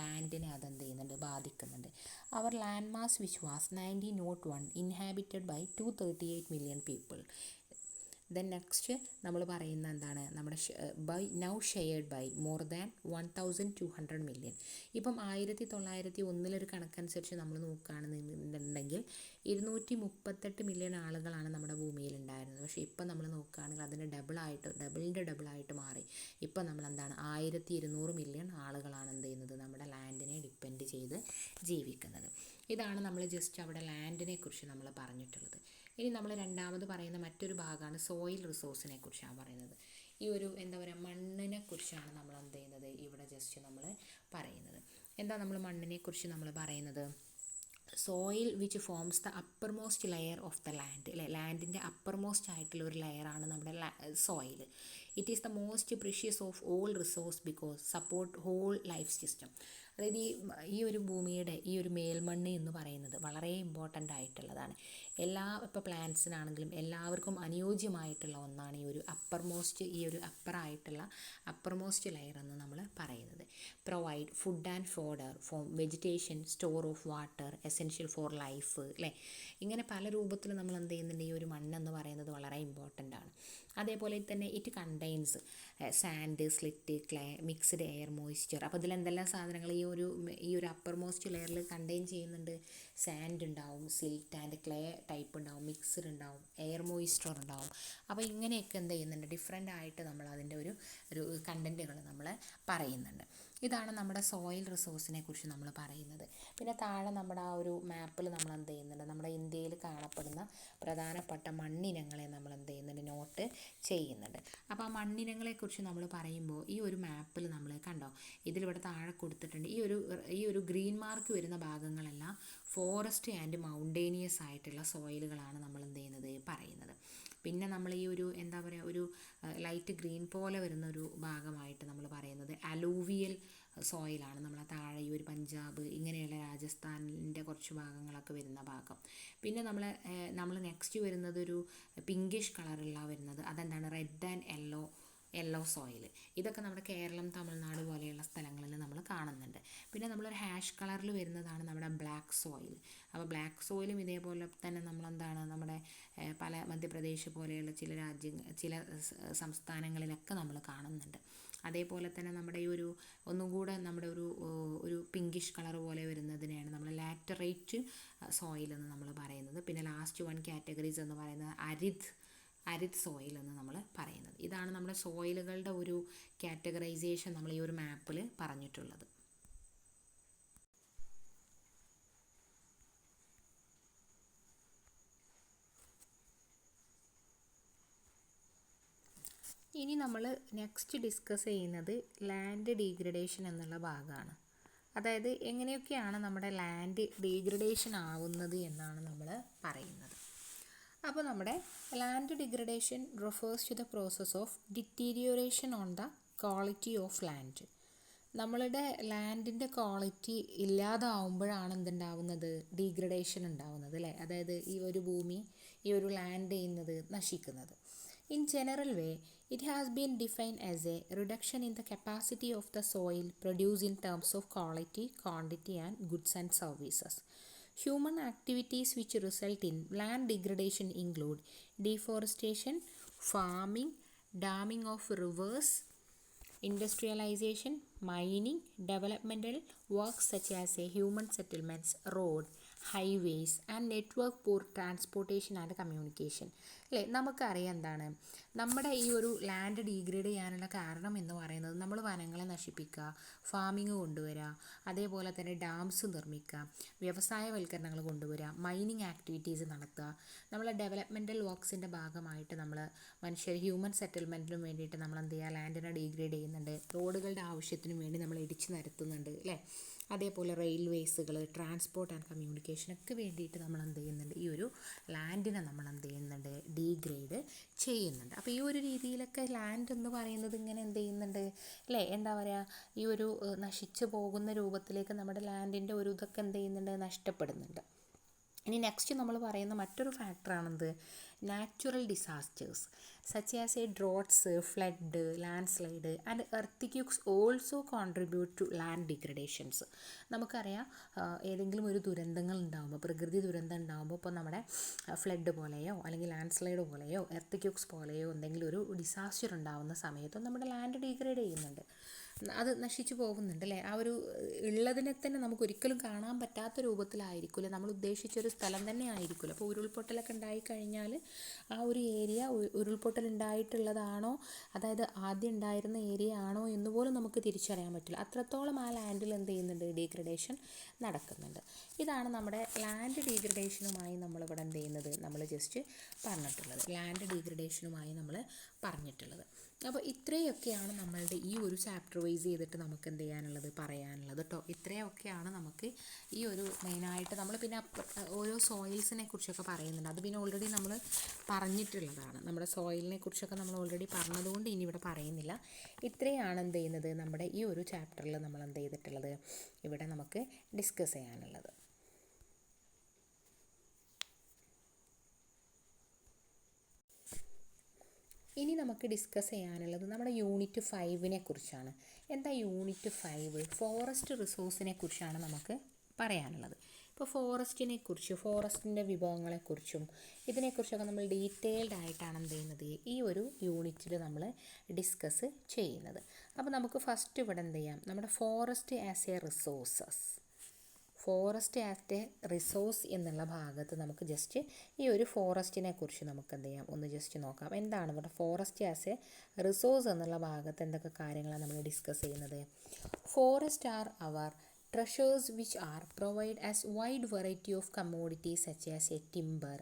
ലാൻഡിനെ അതെന്ത് ചെയ്യുന്നുണ്ട്? ബാധിക്കുന്നുണ്ട്. Our land mass which was 1901 inhabited by 238 million people. Then next നമ്മൾ പറയുന്ന എന്താണ്? നമ്മുടെ by now shared by more than 1200 million. ഇപ്പം 1901 കണക്കനുസരിച്ച് നമ്മൾ നോക്കുകയാണെന്നുണ്ടെങ്കിൽ 238 മില്യൺ ആളുകളാണ് നമ്മുടെ ഭൂമിയിൽ ഉണ്ടായിരുന്നത്. പക്ഷേ ഇപ്പം നമ്മൾ നോക്കുകയാണെങ്കിൽ അതിന് ഡബിളായിട്ട് മാറി. ഇപ്പം നമ്മൾ എന്താണ്? 1200 മില്യൺ ആളുകളാണ് എന്ത് ചെയ്യുന്നത്? നമ്മുടെ ലാൻഡിനെ ഡിപ്പെൻഡ് ചെയ്ത് ജീവിക്കുന്നത്. ഇതാണ് നമ്മൾ ജസ്റ്റ് അവിടെ ലാൻഡിനെ കുറിച്ച് നമ്മൾ പറഞ്ഞിട്ടുള്ളത്. ഇനി നമ്മൾ രണ്ടാമത് പറയുന്ന മറ്റൊരു ഭാഗമാണ് സോയിൽ റിസോഴ്സിനെ കുറിച്ചാണ് പറയുന്നത്. ഈ ഒരു എന്താ പറയുക, മണ്ണിനെ കുറിച്ചാണ് നമ്മൾ എന്ത് ചെയ്യുന്നത്? ഇവിടെ ജസ്റ്റ് നമ്മൾ പറയുന്നത്. എന്താ നമ്മൾ മണ്ണിനെ കുറിച്ച് നമ്മൾ പറയുന്നത്? Soil which forms the uppermost layer of the land, അല്ലെ? ലാൻഡിൻ്റെ അപ്പർ മോസ്റ്റ് ആയിട്ടുള്ള ഒരു ലെയറാണ് നമ്മുടെ soil. It is the most precious of all resource because support whole life system. അതായത് ഈ ഒരു ഭൂമിയുടെ ഈ ഒരു മേൽമണ്ണ് എന്ന് പറയുന്നത് വളരെ ഇമ്പോർട്ടൻ്റ് ആയിട്ടുള്ളതാണ്. ഇപ്പോൾ പ്ലാന്റ്സിനാണെങ്കിലും എല്ലാവർക്കും അനുയോജ്യമായിട്ടുള്ള ഒന്നാണ് ഈ ഒരു അപ്പർ മോസ്റ്റ് ലെയർ എന്ന് നമ്മൾ പറയുന്നത്. Provide food and fodder for vegetation, store of water, essential for life, അല്ലേ? ഇങ്ങനെ പല രൂപത്തിൽ നമ്മൾ എന്ത് ചെയ്യുന്നുണ്ട്? ഈ ഒരു മണ്ണെന്ന് പറയുന്നത് വളരെ ഇമ്പോർട്ടൻ്റ് ആണ്. അതേപോലെ തന്നെ it contains sand, slit, clay, mixed air, moisture. അപ്പോൾ ഇതിലെന്തെല്ലാം സാധനങ്ങൾ ഈ ഒരു അപ്പർ മോസ്റ്റ് ലെയറിൽ കണ്ടെയ്ൻ ചെയ്യുന്നുണ്ട്? സാൻഡ് ഉണ്ടാവും, സിൽറ്റ് ആൻഡ് ക്ലേ ടൈപ്പ് ഉണ്ടാവും, മിക്സ്ഡ് ഉണ്ടാവും, എയർ മോയ്സ്ചർ ഉണ്ടാവും. അപ്പോൾ ഇങ്ങനെയൊക്കെ എന്ത് ചെയ്യുന്നുണ്ട്? ഡിഫറെൻ്റ് ആയിട്ട് നമ്മൾ അതിൻ്റെ ഒരു കണ്ടൻറ്റുകൾ നമ്മൾ പറയുന്നുണ്ട്. ഇതാണ് നമ്മുടെ സോയിൽ റിസോഴ്സിനെ കുറിച്ച് നമ്മൾ പറയുന്നത്. പിന്നെ താഴെ നമ്മുടെ ആ ഒരു മാപ്പിൽ നമ്മൾ എന്ത് ചെയ്യുന്നുണ്ട്? നമ്മുടെ ഇന്ത്യയിൽ കാണപ്പെടുന്ന പ്രധാനപ്പെട്ട മണ്ണിനങ്ങളെ നമ്മൾ എന്ത് ചെയ്യുന്നുണ്ട്? നോട്ട് ചെയ്യുന്നുണ്ട്. അപ്പോൾ ആ മണ്ണിനങ്ങളെക്കുറിച്ച് നമ്മൾ പറയുമ്പോൾ ഈ ഒരു മാപ്പിൽ നമ്മൾ കണ്ടോ, ഇതിലിവിടെ താഴെ കൊടുത്തിട്ടുണ്ട്. ഈ ഒരു ഗ്രീൻ മാർക്ക് വരുന്ന ഭാഗങ്ങളെല്ലാം ഫോറസ്റ്റ് ആൻഡ് മൗണ്ടേനിയസ് ആയിട്ടുള്ള സോയിലുകളാണ് നമ്മൾ എന്ത് ചെയ്യുന്നത്? പറയുന്നത്. പിന്നെ നമ്മൾ ഈ ഒരു എന്താ പറയുക, ഒരു ലൈറ്റ് ഗ്രീൻ പോലെ വരുന്ന ഒരു ഭാഗമായിട്ട് നമ്മൾ പറയുന്നത് അലൂവിയൽ സോയിലാണ്. നമ്മൾ താഴെ ഈ ഒരു പഞ്ചാബ് ഇങ്ങനെയുള്ള രാജസ്ഥാനിൻ്റെ കുറച്ച് ഭാഗങ്ങളൊക്കെ വരുന്ന ഭാഗം. പിന്നെ നമ്മൾ നെക്സ്റ്റ് വരുന്നത് ഒരു പിങ്കിഷ് കളറുള്ള വരുന്നത് അതെന്താണ്? Red and yellow soil. ഇതൊക്കെ നമ്മുടെ കേരളം, തമിഴ്നാട് പോലെയുള്ള സ്ഥലങ്ങളിൽ നമ്മൾ കാണുന്നുണ്ട്. പിന്നെ നമ്മളൊരു ഹാഷ് കളറിൽ വരുന്നതാണ് നമ്മുടെ ബ്ലാക്ക് സോയിൽ. അപ്പോൾ ബ്ലാക്ക് സോയിലും ഇതേപോലെ തന്നെ നമ്മളെന്താണ് നമ്മുടെ പല മധ്യപ്രദേശ് പോലെയുള്ള ചില സംസ്ഥാനങ്ങളിലൊക്കെ നമ്മൾ കാണുന്നുണ്ട്. അതേപോലെ തന്നെ നമ്മുടെ ഈ ഒന്നും കൂടെ നമ്മുടെ ഒരു പിങ്കിഷ് കളർ പോലെ വരുന്നതിനെയാണ് നമ്മൾ ലാറ്ററൈറ്റ് സോയിൽ എന്ന് നമ്മൾ പറയുന്നത്. പിന്നെ ലാസ്റ്റ് 1 കാറ്റഗറീസ് എന്ന് പറയുന്നത് അരിദ് സോയിൽ എന്ന് നമ്മൾ പറയുന്നത്. ഇതാണ് നമ്മുടെ സോയിലുകളുടെ ഒരു കാറ്റഗറൈസേഷൻ നമ്മൾ ഈ ഒരു മാപ്പിൽ പറഞ്ഞിട്ടുള്ളത്. ഇനി നമ്മൾ നെക്സ്റ്റ് ഡിസ്കസ് ചെയ്യുന്നത് ലാൻഡ് ഡീഗ്രഡേഷൻ എന്നുള്ള ഭാഗമാണ്. അതായത് എങ്ങനെയൊക്കെയാണ് നമ്മുടെ ലാൻഡ് ഡീഗ്രഡേഷൻ ആവുന്നത് എന്നാണ് നമ്മൾ പറയുന്നത്. അപ്പോൾ നമ്മുടെ land degradation refers to the process of deterioration on the quality of land. നമ്മളുടെ ലാൻഡിൻ്റെ ക്വാളിറ്റി ഇല്ലാതാവുമ്പോഴാണ് എന്തുണ്ടാവുന്നത്, ഡീഗ്രഡേഷൻ ഉണ്ടാവുന്നത് അല്ലേ. അതായത് ഈ ഒരു ഭൂമി, ഈ ഒരു ലാൻഡ് ചെയ്യുന്നത് നശിക്കുന്നത്. In general way, it has been defined as a reduction in the capacity of the soil produced in terms of quality, quantity and goods and services. Human activities which result in land degradation include deforestation, farming, damming of rivers, industrialization, mining, developmental works such as human settlements, road, highways and network for transportation and communication. അല്ലേ, നമുക്കറിയാം എന്താണ് നമ്മുടെ ഈ ഒരു land degrade ചെയ്യാനുള്ള കാരണം എന്ന് പറയുന്നത്, നമ്മൾ വനങ്ങളെ നശിപ്പിക്കുക, ഫാമിങ് കൊണ്ടുവരിക, അതേപോലെ തന്നെ ഡാംസ് നിർമ്മിക്കുക, വ്യവസായവൽക്കരണങ്ങൾ കൊണ്ടുവരിക, മൈനിങ് ആക്ടിവിറ്റീസ് നടത്തുക, നമ്മളെ ഡെവലപ്മെൻറ്റൽ വർക്ക്സിൻ്റെ ഭാഗമായിട്ട് നമ്മൾ മനുഷ്യർ ഹ്യൂമൻ സെറ്റിൽമെൻറ്റിനും വേണ്ടിയിട്ട് നമ്മൾ എന്ത് ചെയ്യുക, ലാൻഡിനെ ഡീഗ്രേഡ് ചെയ്യുന്നുണ്ട്, റോഡുകളുടെ ആവശ്യത്തിനും വേണ്ടി നമ്മൾ ഇടിച്ച് നിരത്തുന്നുണ്ട് അല്ലേ. അതേപോലെ റെയിൽവേസുകൾ, ട്രാൻസ്പോർട്ട് ആൻഡ് കമ്മ്യൂണിക്കേഷനൊക്കെ വേണ്ടിയിട്ട് നമ്മൾ എന്ത് ചെയ്യുന്നുണ്ട്, ഈ ഒരു ലാൻഡിനെ നമ്മൾ എന്ത് ചെയ്യുന്നുണ്ട്, ഡീഗ്രേഡ് ചെയ്യുന്നുണ്ട്. അപ്പോൾ ഈ ഒരു രീതിയിലൊക്കെ ലാൻഡ് എന്ന് പറയുന്നത് ഇങ്ങനെ എന്ത് ചെയ്യുന്നുണ്ട് അല്ലേ, എന്താ പറയുക, ഈ ഒരു നശിച്ചു പോകുന്ന രൂപത്തിലേക്ക് നമ്മുടെ ലാൻഡിൻ്റെ ഒരു ഇതൊക്കെ എന്ത് ചെയ്യുന്നുണ്ട്, നഷ്ടപ്പെടുന്നുണ്ട്. ഇനി നെക്സ്റ്റ് നമ്മൾ പറയുന്ന മറ്റൊരു ഫാക്ടറാണെന്ത്, natural disasters such as a droughts, flood, landslide and earthquakes also contribute to land degradations. നമുക്കറിയാം ഏതെങ്കിലും ഒരു ദുരന്തങ്ങൾ ഉണ്ടാകുമ്പോൾ, പ്രകൃതി ദുരന്തം ഉണ്ടാകുമ്പോൾ, ഇപ്പോൾ നമ്മുടെ ഫ്ലഡ് പോലെയോ അല്ലെങ്കിൽ ലാൻഡ് സ്ലൈഡ് പോലെയോ എർത്തിക്യൂക്സ് പോലെയോ എന്തെങ്കിലും ഒരു ഡിസാസ്റ്റർ ഉണ്ടാകുന്ന സമയത്തും നമ്മുടെ ലാൻഡ് ഡീഗ്രേഡ് ചെയ്യുന്നുണ്ട്, അത് നശിച്ചു പോകുന്നുണ്ട് അല്ലേ. ആ ഒരു ഉള്ളതിനെ തന്നെ നമുക്ക് ഒരിക്കലും കാണാൻ പറ്റാത്ത രൂപത്തിലായിരിക്കില്ല, നമ്മൾ ഉദ്ദേശിച്ചൊരു സ്ഥലം തന്നെ ആയിരിക്കില്ല. അപ്പോൾ ഉരുൾപൊട്ടലൊക്കെ ഉണ്ടായിക്കഴിഞ്ഞാൽ ആ ഒരു ഏരിയ ഉരുൾപൊട്ടൽ ഉണ്ടായിട്ടുള്ളതാണോ, അതായത് ആദ്യം ഉണ്ടായിരുന്ന ഏരിയ ആണോ എന്ന് പോലും നമുക്ക് തിരിച്ചറിയാൻ പറ്റില്ല. അത്രത്തോളം ആ ലാൻഡിൽ എന്ത് ചെയ്യുന്നുണ്ട്, ഡീഗ്രഡേഷൻ നടക്കുന്നുണ്ട്. ഇതാണ് നമ്മുടെ ലാൻഡ് ഡീഗ്രഡേഷനുമായി നമ്മളിവിടെ എന്ത് ചെയ്യുന്നത്, നമ്മൾ ജസ്റ്റ് പറഞ്ഞിട്ടുള്ളത്, ലാൻഡ് ഡീഗ്രഡേഷനുമായി നമ്മൾ പറഞ്ഞിട്ടുള്ളത്. അപ്പോൾ ഇത്രയൊക്കെയാണ് നമ്മളുടെ ഈ ഒരു ചാപ്റ്റർ വൈസ് ചെയ്തിട്ട് നമുക്ക് എന്ത് ചെയ്യാനുള്ളത്, പറയാനുള്ളത് കേട്ടോ. ഇത്രയൊക്കെയാണ് നമുക്ക് ഈ ഒരു മെയിനായിട്ട് നമ്മൾ പിന്നെ ഓരോ സോയിൽസിനെ കുറിച്ചൊക്കെ പറയുന്നുണ്ട്, അത് പിന്നെ ഓൾറെഡി നമ്മൾ പറഞ്ഞിട്ടുള്ളതാണ്. നമ്മുടെ സോയിലിനെ കുറിച്ചൊക്കെ നമ്മൾ ഓൾറെഡി പറഞ്ഞതുകൊണ്ട് ഇനി ഇവിടെ പറയുന്നില്ല. ഇത്രയാണ് എന്ത് ചെയ്യുന്നത്, നമ്മുടെ ഈ ഒരു ചാപ്റ്ററിൽ നമ്മൾ എന്ത് ചെയ്തിട്ടുള്ളത്, ഇവിടെ നമുക്ക് ഡിസ്കസ് ചെയ്യാനുള്ളത്. ഇനി നമുക്ക് ഡിസ്കസ് ചെയ്യാനുള്ളത് നമ്മുടെ യൂണിറ്റ് 5 കുറിച്ചാണ്. എന്താ യൂണിറ്റ് 5? ഫോറസ്റ്റ് റിസോഴ്സിനെ കുറിച്ചാണ് നമുക്ക് പറയാനുള്ളത്. ഇപ്പോൾ ഫോറസ്റ്റിനെ കുറിച്ച്, ഫോറസ്റ്റിൻ്റെ വിഭവങ്ങളെക്കുറിച്ചും ഇതിനെക്കുറിച്ചൊക്കെ നമ്മൾ ഡീറ്റെയിൽഡ് ആയിട്ടാണ് എന്ത് ചെയ്യുന്നത്, ഈ ഒരു യൂണിറ്റിൽ നമ്മൾ ഡിസ്കസ് ചെയ്യുന്നത്. അപ്പോൾ നമുക്ക് ഫസ്റ്റ് ഇവിടെ എന്ത് ചെയ്യാം, നമ്മുടെ forest as A resources, forest as A resource എന്നുള്ള ഭാഗത്ത് നമുക്ക് ജസ്റ്റ് ഈ ഒരു ഫോറസ്റ്റിനെ കുറിച്ച് നമുക്ക് എന്ത് ചെയ്യാം, ഒന്ന് ജസ്റ്റ് നോക്കാം. എന്താണ് ഇവിടെ ഫോറസ്റ്റ് ആസ് എ റിസോഴ്സ് എന്നുള്ള ഭാഗത്ത് എന്തൊക്കെ കാര്യങ്ങളാണ് നമ്മൾ ഡിസ്കസ് ചെയ്യുന്നത്. Forest are our treasures which are provide as wide variety of commodities such as a timber,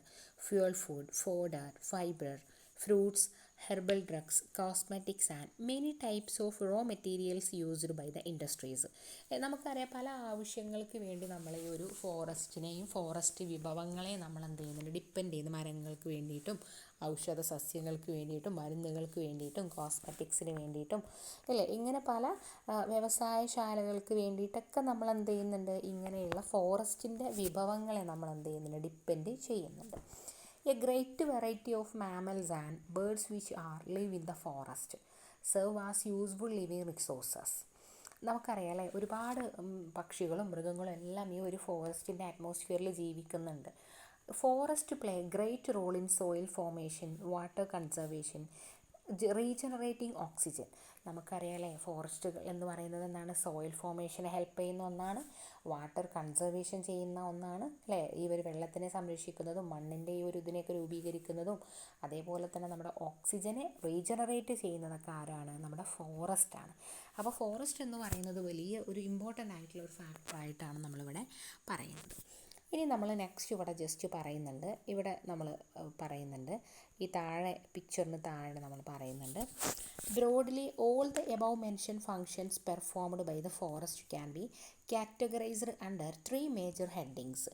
fuel, food, fodder, fiber, fruits, herbal drugs, cosmetics and many types of raw materials used by the industries. നമുക്കറിയാം പല ആവശ്യങ്ങൾക്ക് വേണ്ടി നമ്മൾ ഈ ഒരു ഫോറസ്റ്റിനെയും forest വിഭവങ്ങളെയും നമ്മൾ എന്ത് ചെയ്യുന്നുണ്ട്, ഡിപ്പെൻഡ് ചെയ്യുന്നു. മരങ്ങൾക്ക് വേണ്ടിയിട്ടും ഔഷധ സസ്യങ്ങൾക്ക് വേണ്ടിയിട്ടും മരുന്നുകൾക്ക് വേണ്ടിയിട്ടും കോസ്മെറ്റിക്സിന് വേണ്ടിയിട്ടും അല്ലേ, ഇങ്ങനെ പല വ്യവസായശാലകൾക്ക് വേണ്ടിയിട്ടൊക്കെ നമ്മൾ എന്ത് ചെയ്യുന്നുണ്ട്, ഇങ്ങനെയുള്ള ഫോറസ്റ്റിൻ്റെ വിഭവങ്ങളെ നമ്മൾ എന്ത് ചെയ്യുന്നുണ്ട്, ഡിപ്പെൻഡ് ചെയ്യുന്നുണ്ട്. A great variety of mammals and birds which are live in the forest serve as useful living resources. നമുക്കറിയാം അല്ലേ, ഒരുപാട് പക്ഷികളും മൃഗങ്ങളും എല്ലാം ഈ ഒരു ഫോറസ്റ്റിൻ്റെ അറ്റ്മോസ്ഫിയറിൽ ജീവിക്കുന്നുണ്ട്. Forest play great role in soil formation, water conservation, regenerating oxygen. നമുക്കറിയാമല്ലേ, ഫോറസ്റ്റുകൾ എന്ന് പറയുന്നത് എന്താണ്, സോയിൽ ഫോർമേഷനെ ഹെൽപ്പ് ചെയ്യുന്ന ഒന്നാണ്, വാട്ടർ കൺസർവേഷൻ ചെയ്യുന്ന ഒന്നാണ് അല്ലേ, ഈ ഒരു വെള്ളത്തിനെ സംരക്ഷിക്കുന്നതും മണ്ണിൻ്റെ ഈ ഒരു ഇതിനെയൊക്കെ രൂപീകരിക്കുന്നതും, അതേപോലെ തന്നെ നമ്മുടെ ഓക്സിജനെ റീജനറേറ്റ് ചെയ്യുന്നതൊക്കെ ആരാണ്, നമ്മുടെ ഫോറസ്റ്റാണ്. അപ്പോൾ ഫോറസ്റ്റ് എന്ന് പറയുന്നത് വലിയ ഒരു ഇമ്പോർട്ടൻ്റ് ആയിട്ടുള്ള ഒരു ഫാക്ടറായിട്ടാണ് നമ്മളിവിടെ പറയുന്നത്. ഇനി നമ്മൾ നെക്സ്റ്റ് ഇവിടെ ജസ്റ്റ് പറയുന്നുണ്ട്, ഇവിടെ നമ്മൾ പറയുന്നുണ്ട് ഈ താഴെ പിക്ചറിന് താഴെ നമ്മൾ പറയുന്നുണ്ട്, broadly all the above mention functions performed by the forest can be categorised under 3 major headings.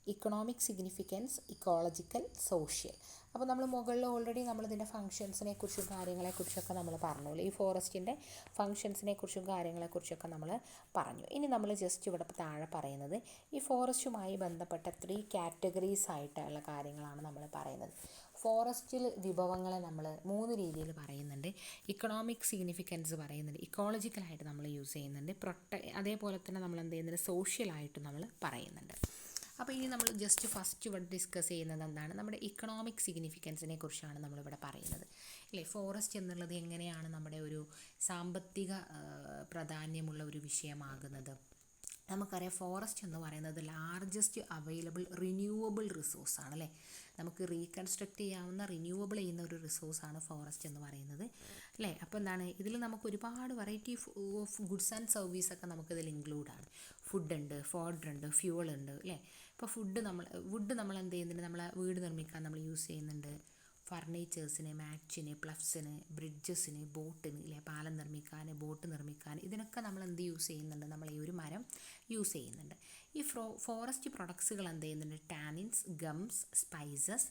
Economic significance, ecological, social. അപ്പോൾ നമ്മൾ മുകളിൽ ഓൾറെഡി നമ്മളിതിൻ്റെ ഫങ്ഷൻസിനെ കുറിച്ചും കാര്യങ്ങളെക്കുറിച്ചൊക്കെ നമ്മൾ പറഞ്ഞോളൂ. ഈ ഫോറസ്റ്റിൻ്റെ ഫങ്ഷൻസിനെ കുറിച്ചും കാര്യങ്ങളെക്കുറിച്ചൊക്കെ നമ്മൾ പറഞ്ഞു. ഇനി നമ്മൾ ജസ്റ്റ് ഇവിടെ താഴെ പറയുന്നത് ഈ ഫോറസ്റ്റുമായി ബന്ധപ്പെട്ട 3 കാറ്റഗറീസ് ആയിട്ടുള്ള കാര്യങ്ങളാണ് നമ്മൾ പറയുന്നത്. ഫോറസ്റ്റിൽ വിഭവങ്ങളെ നമ്മൾ 3 രീതിയിൽ പറയുന്നുണ്ട്. ഇക്കണോമിക് സിഗ്നിഫിക്കൻസ് പറയുന്നുണ്ട്, ഇക്കോളജിക്കലായിട്ട് നമ്മൾ യൂസ് ചെയ്യുന്നുണ്ട്, അതേപോലെ തന്നെ നമ്മൾ എന്ത് ചെയ്യുന്നുണ്ട്, സോഷ്യലായിട്ട് നമ്മൾ പറയുന്നുണ്ട്. അപ്പോൾ ഇനി നമ്മൾ ജസ്റ്റ് ഫസ്റ്റ് ഇവിടെ ഡിസ്കസ് ചെയ്യുന്നത് എന്താണ്, നമ്മുടെ ഇക്കണോമിക് സിഗ്നിഫിക്കൻസിനെ കുറിച്ചാണ് നമ്മളിവിടെ പറയുന്നത് അല്ലേ. ഫോറസ്റ്റ് എന്നുള്ളത് എങ്ങനെയാണ് നമ്മുടെ ഒരു സാമ്പത്തിക പ്രാധാന്യമുള്ള ഒരു വിഷയമാകുന്നത്. നമുക്കറിയാം ഫോറസ്റ്റ് എന്ന് പറയുന്നത് ലാർജസ്റ്റ് അവൈലബിൾ റിന്യൂവബിൾ റിസോഴ്സാണ് അല്ലേ. നമുക്ക് റീകൺസ്ട്രക്റ്റ് ചെയ്യാവുന്ന റിന്യൂവബിൾ ചെയ്യുന്ന ഒരു റിസോഴ്സാണ് ഫോറസ്റ്റ് എന്ന് പറയുന്നത് അല്ലേ. അപ്പോൾ എന്താണ്, ഇതിൽ നമുക്ക് ഒരുപാട് വെറൈറ്റി ഓഫ് ഗുഡ്സ് ആൻഡ് സർവീസൊക്കെ നമുക്കിതിൽ ഇൻക്ലൂഡാണ്. ഫുഡുണ്ട്, ഫോഡറുണ്ട്, ഫ്യൂവലുണ്ട് അല്ലേ. ഇപ്പോൾ വുഡ് നമ്മൾ എന്ത് ചെയ്യുന്നുണ്ട്, നമ്മളെ വീട് നിർമ്മിക്കാൻ നമ്മൾ യൂസ് ചെയ്യുന്നുണ്ട്. ഫർണിച്ചേഴ്സിന്, മാച്ചിന്, പ്ലഫ്സിന്, ബ്രിഡ്ജസിന്, ബോട്ടിന് അല്ലേ, പാലം നിർമ്മിക്കാൻ, ബോട്ട് നിർമ്മിക്കാൻ, ഇതിനൊക്കെ നമ്മൾ എന്ത് യൂസ് ചെയ്യുന്നുണ്ട്, നമ്മൾ ഈ ഒരു മരം യൂസ് ചെയ്യുന്നുണ്ട്. ഈ ഫോറസ്റ്റ് പ്രൊഡക്ട്സുകൾ എന്ത് ചെയ്യുന്നുണ്ട്, tannins, gums, spices,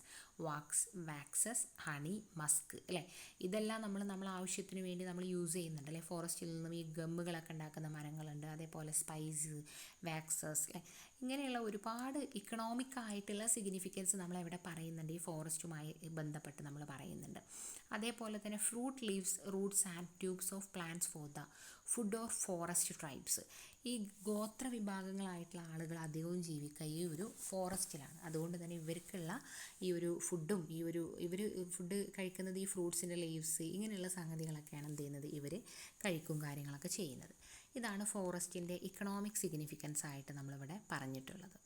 waxes, honey, Musk അല്ലേ. ഇതെല്ലാം നമ്മളെ ആവശ്യത്തിന് വേണ്ടി നമ്മൾ യൂസ് ചെയ്യുന്നുണ്ട് അല്ലേ. ഫോറസ്റ്റിൽ നിന്നും ഈ ഗമ്മുകളൊക്കെ ഉണ്ടാക്കുന്ന മരങ്ങളുണ്ട്, അതേപോലെ സ്പൈസ്, വാക്സസ് അല്ലേ. ഇങ്ങനെയുള്ള ഒരുപാട് ഇക്കണോമിക് ആയിട്ടുള്ള സിഗ്നിഫിക്കൻസ് നമ്മളെവിടെ പറയുന്നുണ്ട്, ഈ ഫോറസ്റ്റുമായി ബന്ധപ്പെട്ട് നമ്മൾ പറയുന്നുണ്ട്. അതേപോലെ തന്നെ fruit, leaves, Roots and tubes of plants for the food or forest tribes. ഈ ഗോത്ര വിഭാഗങ്ങളായിട്ടുള്ള ആളുകൾ അധികവും ജീവിക്കുക ഈ ഒരു ഫോറസ്റ്റിലാണ്. അതുകൊണ്ട് തന്നെ ഇവർക്കുള്ള ഈ ഒരു ഫുഡും ഇവർ ഫുഡ് കഴിക്കുന്നത് ഈ ഫ്രൂട്ട്സിൻ്റെ ലീവ്സ് ഇങ്ങനെയുള്ള സംഗതികളൊക്കെയാണ് എന്ത് ചെയ്യുന്നത്, ഇവർ കഴിക്കും കാര്യങ്ങളൊക്കെ ചെയ്യുന്നത്. ഇതാണ് ഫോറസ്റ്റിൻ്റെ ഇക്കണോമിക് സിഗ്നിഫിക്കൻസ് ആയിട്ട് നമ്മളിവിടെ പറഞ്ഞിട്ടുള്ളത്.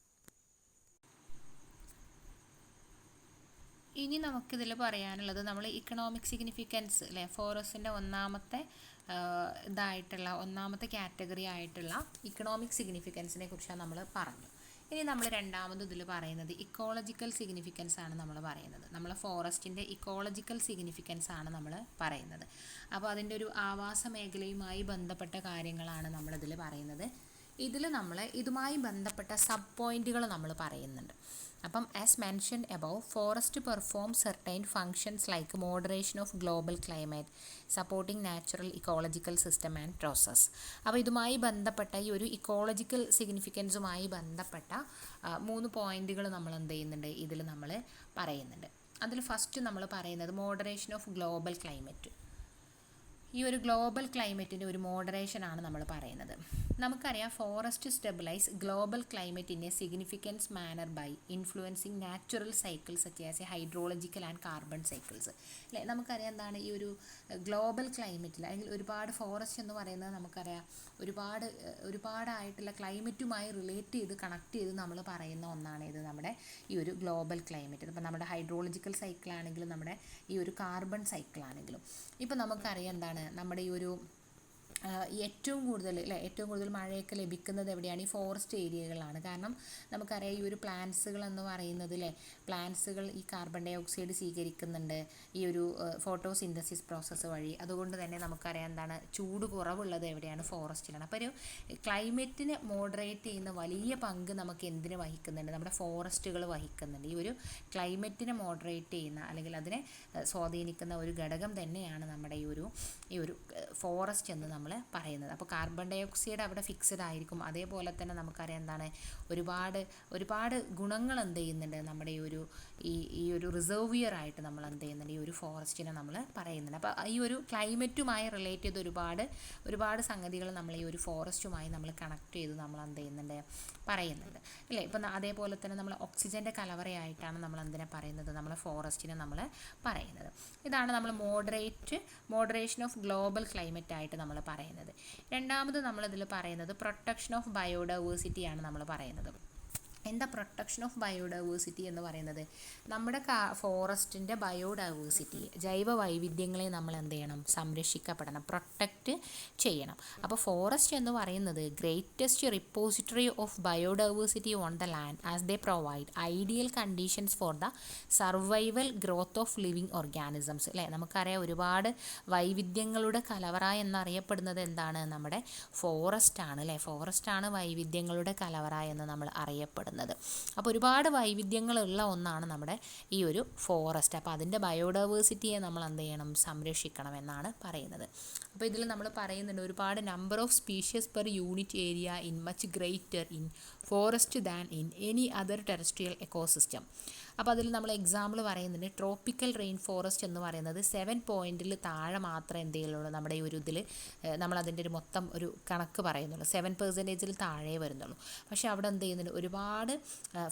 ഇനി നമുക്കിതിൽ പറയാനുള്ളത് നമ്മൾ ഇക്കണോമിക് സിഗ്നിഫിക്കൻസ് അല്ലേ, ഫോറസ്റ്റിൻ്റെ ഒന്നാമത്തെ കാറ്റഗറി ആയിട്ടുള്ള ഇക്കണോമിക് സിഗ്നിഫിക്കൻസിനെ കുറിച്ചാണ് നമ്മൾ പറഞ്ഞു. ഇനി നമ്മൾ രണ്ടാമത് ഇതിൽ പറയുന്നത് ഇക്കോളജിക്കൽ സിഗ്നിഫിക്കൻസ് ആണ് നമ്മൾ പറയുന്നത്. നമ്മൾ ഫോറസ്റ്റിൻ്റെ ഇക്കോളജിക്കൽ സിഗ്നിഫിക്കൻസ് ആണ് നമ്മൾ പറയുന്നത്. അപ്പോൾ അതിൻ്റെ ഒരു ആവാസ മേഖലയുമായി ബന്ധപ്പെട്ട കാര്യങ്ങളാണ് നമ്മളിതിൽ പറയുന്നത്. ഇതുമായി ബന്ധപ്പെട്ട സബ് പോയിന്റുകൾ നമ്മൾ പറയുന്നുണ്ട്. അപ്പം as mentioned above, forest perform certain functions like moderation of global climate, supporting natural ecological system and process. അപ്പോൾ ഇതുമായി ബന്ധപ്പെട്ട ഈ ഒരു ഇക്കോളജിക്കൽ സിഗ്നിഫിക്കൻസുമായി ബന്ധപ്പെട്ട 3 പോയിന്റുകൾ നമ്മൾ എന്ത് ചെയ്യുന്നുണ്ട്, ഇതിൽ നമ്മൾ പറയുന്നുണ്ട്. അതിൽ ഫസ്റ്റ് നമ്മൾ പറയുന്നത് മോഡറേഷൻ ഓഫ് ഗ്ലോബൽ ക്ലൈമറ്റ്. ഈ ഒരു ഗ്ലോബൽ ക്ലൈമറ്റിൻ്റെ ഒരു മോഡറേഷനാണ് നമ്മൾ പറയുന്നത്. നമുക്കറിയാം forest stabilise global climate in a significance manner by influencing natural cycles such as a hydrological and carbon cycles അല്ലേ. നമുക്കറിയാം എന്താണ് ഈ ഒരു ഗ്ലോബൽ ക്ലൈമറ്റിൽ, അല്ലെങ്കിൽ ഒരുപാട് ഫോറസ്റ്റ് എന്ന് പറയുന്നത് നമുക്കറിയാം ഒരുപാടായിട്ടുള്ള ക്ലൈമറ്റുമായി റിലേറ്റ് ചെയ്ത് കണക്ട് ചെയ്ത് നമ്മൾ പറയുന്ന ഒന്നാണ് ഇത് നമ്മുടെ ഈ ഒരു ഗ്ലോബൽ ക്ലൈമറ്റ്. ഇപ്പം നമ്മുടെ ഹൈഡ്രോളജിക്കൽ സൈക്കിളാണെങ്കിലും നമ്മുടെ ഈ ഒരു കാർബൺ സൈക്കിളാണെങ്കിലും. ഇപ്പം നമുക്കറിയാം എന്താണ് നമ്മുടെ ഈ ഒരു ഏറ്റവും കൂടുതൽ മഴയൊക്കെ ലഭിക്കുന്നത് എവിടെയാണ്, ഈ ഫോറസ്റ്റ് ഏരിയകളാണ്. കാരണം നമുക്കറിയാം ഈ ഒരു പ്ലാന്റ്സുകൾ എന്ന് പറയുന്നത് പ്ലാന്റ്സുകൾ ഈ കാർബൺ ഡൈ ഓക്സൈഡ് സ്വീകരിക്കുന്നുണ്ട് ഈ ഒരു ഫോട്ടോസിന്തസിസ് പ്രോസസ്സ് വഴി. അതുകൊണ്ട് തന്നെ നമുക്കറിയാം എന്താണ് ചൂട് കുറവുള്ളത് എവിടെയാണ്, ഫോറസ്റ്റിലാണ്. അപ്പോൾ ഒരു ക്ലൈമറ്റിനെ മോഡറേറ്റ് ചെയ്യുന്ന വലിയ പങ്ക് നമുക്ക് എന്തിന് വഹിക്കുന്നുണ്ട്, നമ്മുടെ ഫോറസ്റ്റുകൾ വഹിക്കുന്നുണ്ട്. ഈ ഒരു ക്ലൈമറ്റിനെ മോഡറേറ്റ് ചെയ്യുന്ന അല്ലെങ്കിൽ അതിനെ സ്വാധീനിക്കുന്ന ഒരു ഘടകം തന്നെയാണ് നമ്മുടെ ഈ ഒരു ഫോറസ്റ്റ് എന്ന് നമ്മൾ പറയുന്നത്. അപ്പോൾ കാർബൺ ഡൈ ഓക്സൈഡ് അവിടെ ഫിക്സഡ് ആയിരിക്കും. അതേപോലെ തന്നെ നമുക്കറിയാം എന്താണ് ഒരുപാട് ഗുണങ്ങൾ എന്ത് ചെയ്യുന്നുണ്ട്, നമ്മുടെ ഈ ഒരു റിസർവിയർ ആയിട്ട് നമ്മൾ എന്ത് ചെയ്യുന്നുണ്ട്, ഈ ഒരു ഫോറസ്റ്റിനെ നമ്മൾ പറയുന്നുണ്ട്. അപ്പോൾ ഈ ഒരു ക്ലൈമറ്റുമായി റിലേറ്റ് ചെയ്ത് ഒരുപാട് സംഗതികൾ നമ്മൾ ഈ ഒരു ഫോറസ്റ്റുമായി നമ്മൾ കണക്ട് ചെയ്ത് നമ്മൾ എന്ത് ചെയ്യുന്നുണ്ട്, പറയുന്നുണ്ട് അല്ലേ. ഇപ്പം അതേപോലെ തന്നെ നമ്മൾ ഓക്സിജൻ്റെ കലവറയായിട്ടാണ് നമ്മൾ എന്തിനെ പറയുന്നത്, നമ്മൾ ഫോറസ്റ്റിനെ നമ്മൾ പറയുന്നത്. ഇതാണ് നമ്മൾ മോഡറേഷൻ ഓഫ് ഗ്ലോബൽ ക്ലൈമറ്റ് ആയിട്ട് നമ്മൾ പറയുന്നത്. രണ്ടാമത് നമ്മളിതിൽ പറയുന്നത് പ്രൊട്ടക്ഷൻ ഓഫ് ബയോഡൈവേഴ്സിറ്റിയാണ് നമ്മൾ പറയുന്നത്. എന്താ പ്രൊട്ടക്ഷൻ ഓഫ് ബയോഡൈവേഴ്സിറ്റി എന്ന് പറയുന്നത്, നമ്മുടെ ഫോറസ്റ്റിൻ്റെ ബയോഡൈവേഴ്സിറ്റി ജൈവ വൈവിധ്യങ്ങളെ നമ്മൾ എന്ത് ചെയ്യണം, സംരക്ഷിക്കപ്പെടണം, പ്രൊട്ടക്റ്റ് ചെയ്യണം. അപ്പോൾ ഫോറസ്റ്റ് എന്ന് പറയുന്നത് greatest repository of biodiversity on the land as they provide ideal conditions for the survival growth of living organisms അല്ലേ. നമുക്കറിയാം ഒരുപാട് വൈവിധ്യങ്ങളുടെ കലവറ എന്നറിയപ്പെടുന്നത് എന്താണ്, നമ്മുടെ ഫോറസ്റ്റ് ആണ് അല്ലേ. ഫോറസ്റ്റാണ് വൈവിധ്യങ്ങളുടെ കലവറ എന്ന് നമ്മൾ അറിയപ്പെടുന്നത്. കാണപ്പെടുന്നത്. അപ്പോൾ ഒരുപാട് വൈവിധ്യങ്ങളുള്ള ഒന്നാണ് നമ്മുടെ ഈ ഒരു ഫോറസ്റ്റ്. അപ്പോൾ അതിൻ്റെ ബയോഡൈവേഴ്സിറ്റിയെ നമ്മൾ എന്ത് ചെയ്യണം, സംരക്ഷിക്കണം എന്നാണ് പറയുന്നത്. അപ്പോൾ ഇതിൽ നമ്മൾ പറയുന്നുണ്ട് ഒരുപാട് number of species per unit area in much greater in forest than in any other terrestrial ecosystem. അപ്പോൾ അതിൽ നമ്മൾ എക്സാമ്പിൾ പറയുന്നുണ്ട് ട്രോപ്പിക്കൽ റെയിൻ ഫോറസ്റ്റ് എന്ന് പറയുന്നത് 7 പോയിൻറ്റിൽ താഴെ മാത്രമേ എന്ത് ചെയ്യുള്ളൂ നമ്മുടെ ഈ ഒരു ഇതിൽ നമ്മളതിൻ്റെ ഒരു മൊത്തം ഒരു കണക്ക് പറയുന്നുള്ളൂ, 7% താഴെ വരുന്നുള്ളൂ. പക്ഷേ അവിടെ എന്ത് ചെയ്യുന്നുണ്ട്, ഒരുപാട്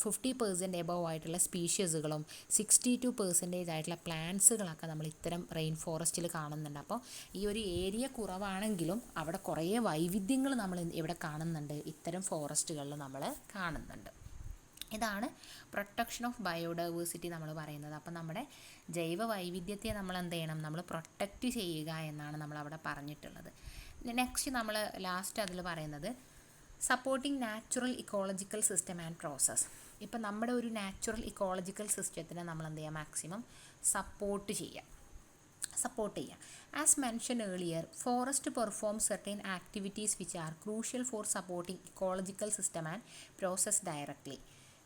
50% എബവ് ആയിട്ടുള്ള സ്പീഷ്യസുകളും 62% ആയിട്ടുള്ള പ്ലാന്റ്സുകളൊക്കെ നമ്മൾ ഇത്തരം റെയിൻ ഫോറസ്റ്റിൽ കാണുന്നുണ്ട്. അപ്പോൾ ഈ ഒരു ഏരിയ കുറവാണെങ്കിലും അവിടെ കുറേ വൈവിധ്യങ്ങൾ നമ്മൾ ഇവിടെ കാണുന്നുണ്ട്, ഇത്തരം ഫോറസ്റ്റുകളിൽ നമ്മൾ കാണുന്നുണ്ട്. ഇതാണ് പ്രൊട്ടക്ഷൻ ഓഫ് ബയോഡൈവേഴ്സിറ്റി നമ്മൾ പറയുന്നത്. അപ്പം നമ്മുടെ ജൈവ വൈവിധ്യത്തെ നമ്മൾ എന്ത് ചെയ്യണം, നമ്മൾ പ്രൊട്ടക്റ്റ് ചെയ്യുക എന്നാണ് നമ്മളവിടെ പറഞ്ഞിട്ടുള്ളത്. നെക്സ്റ്റ് നമ്മൾ ലാസ്റ്റ് അതിൽ പറയുന്നത് supporting natural ecological system and process. ഇപ്പം നമ്മുടെ ഒരു നാച്ചുറൽ ഇക്കോളജിക്കൽ സിസ്റ്റത്തിനെ നമ്മൾ എന്ത് ചെയ്യുക, മാക്സിമം സപ്പോർട്ട് ചെയ്യുക. As mentioned earlier, forest performs certain activities which are crucial for supporting ecological system and process directly.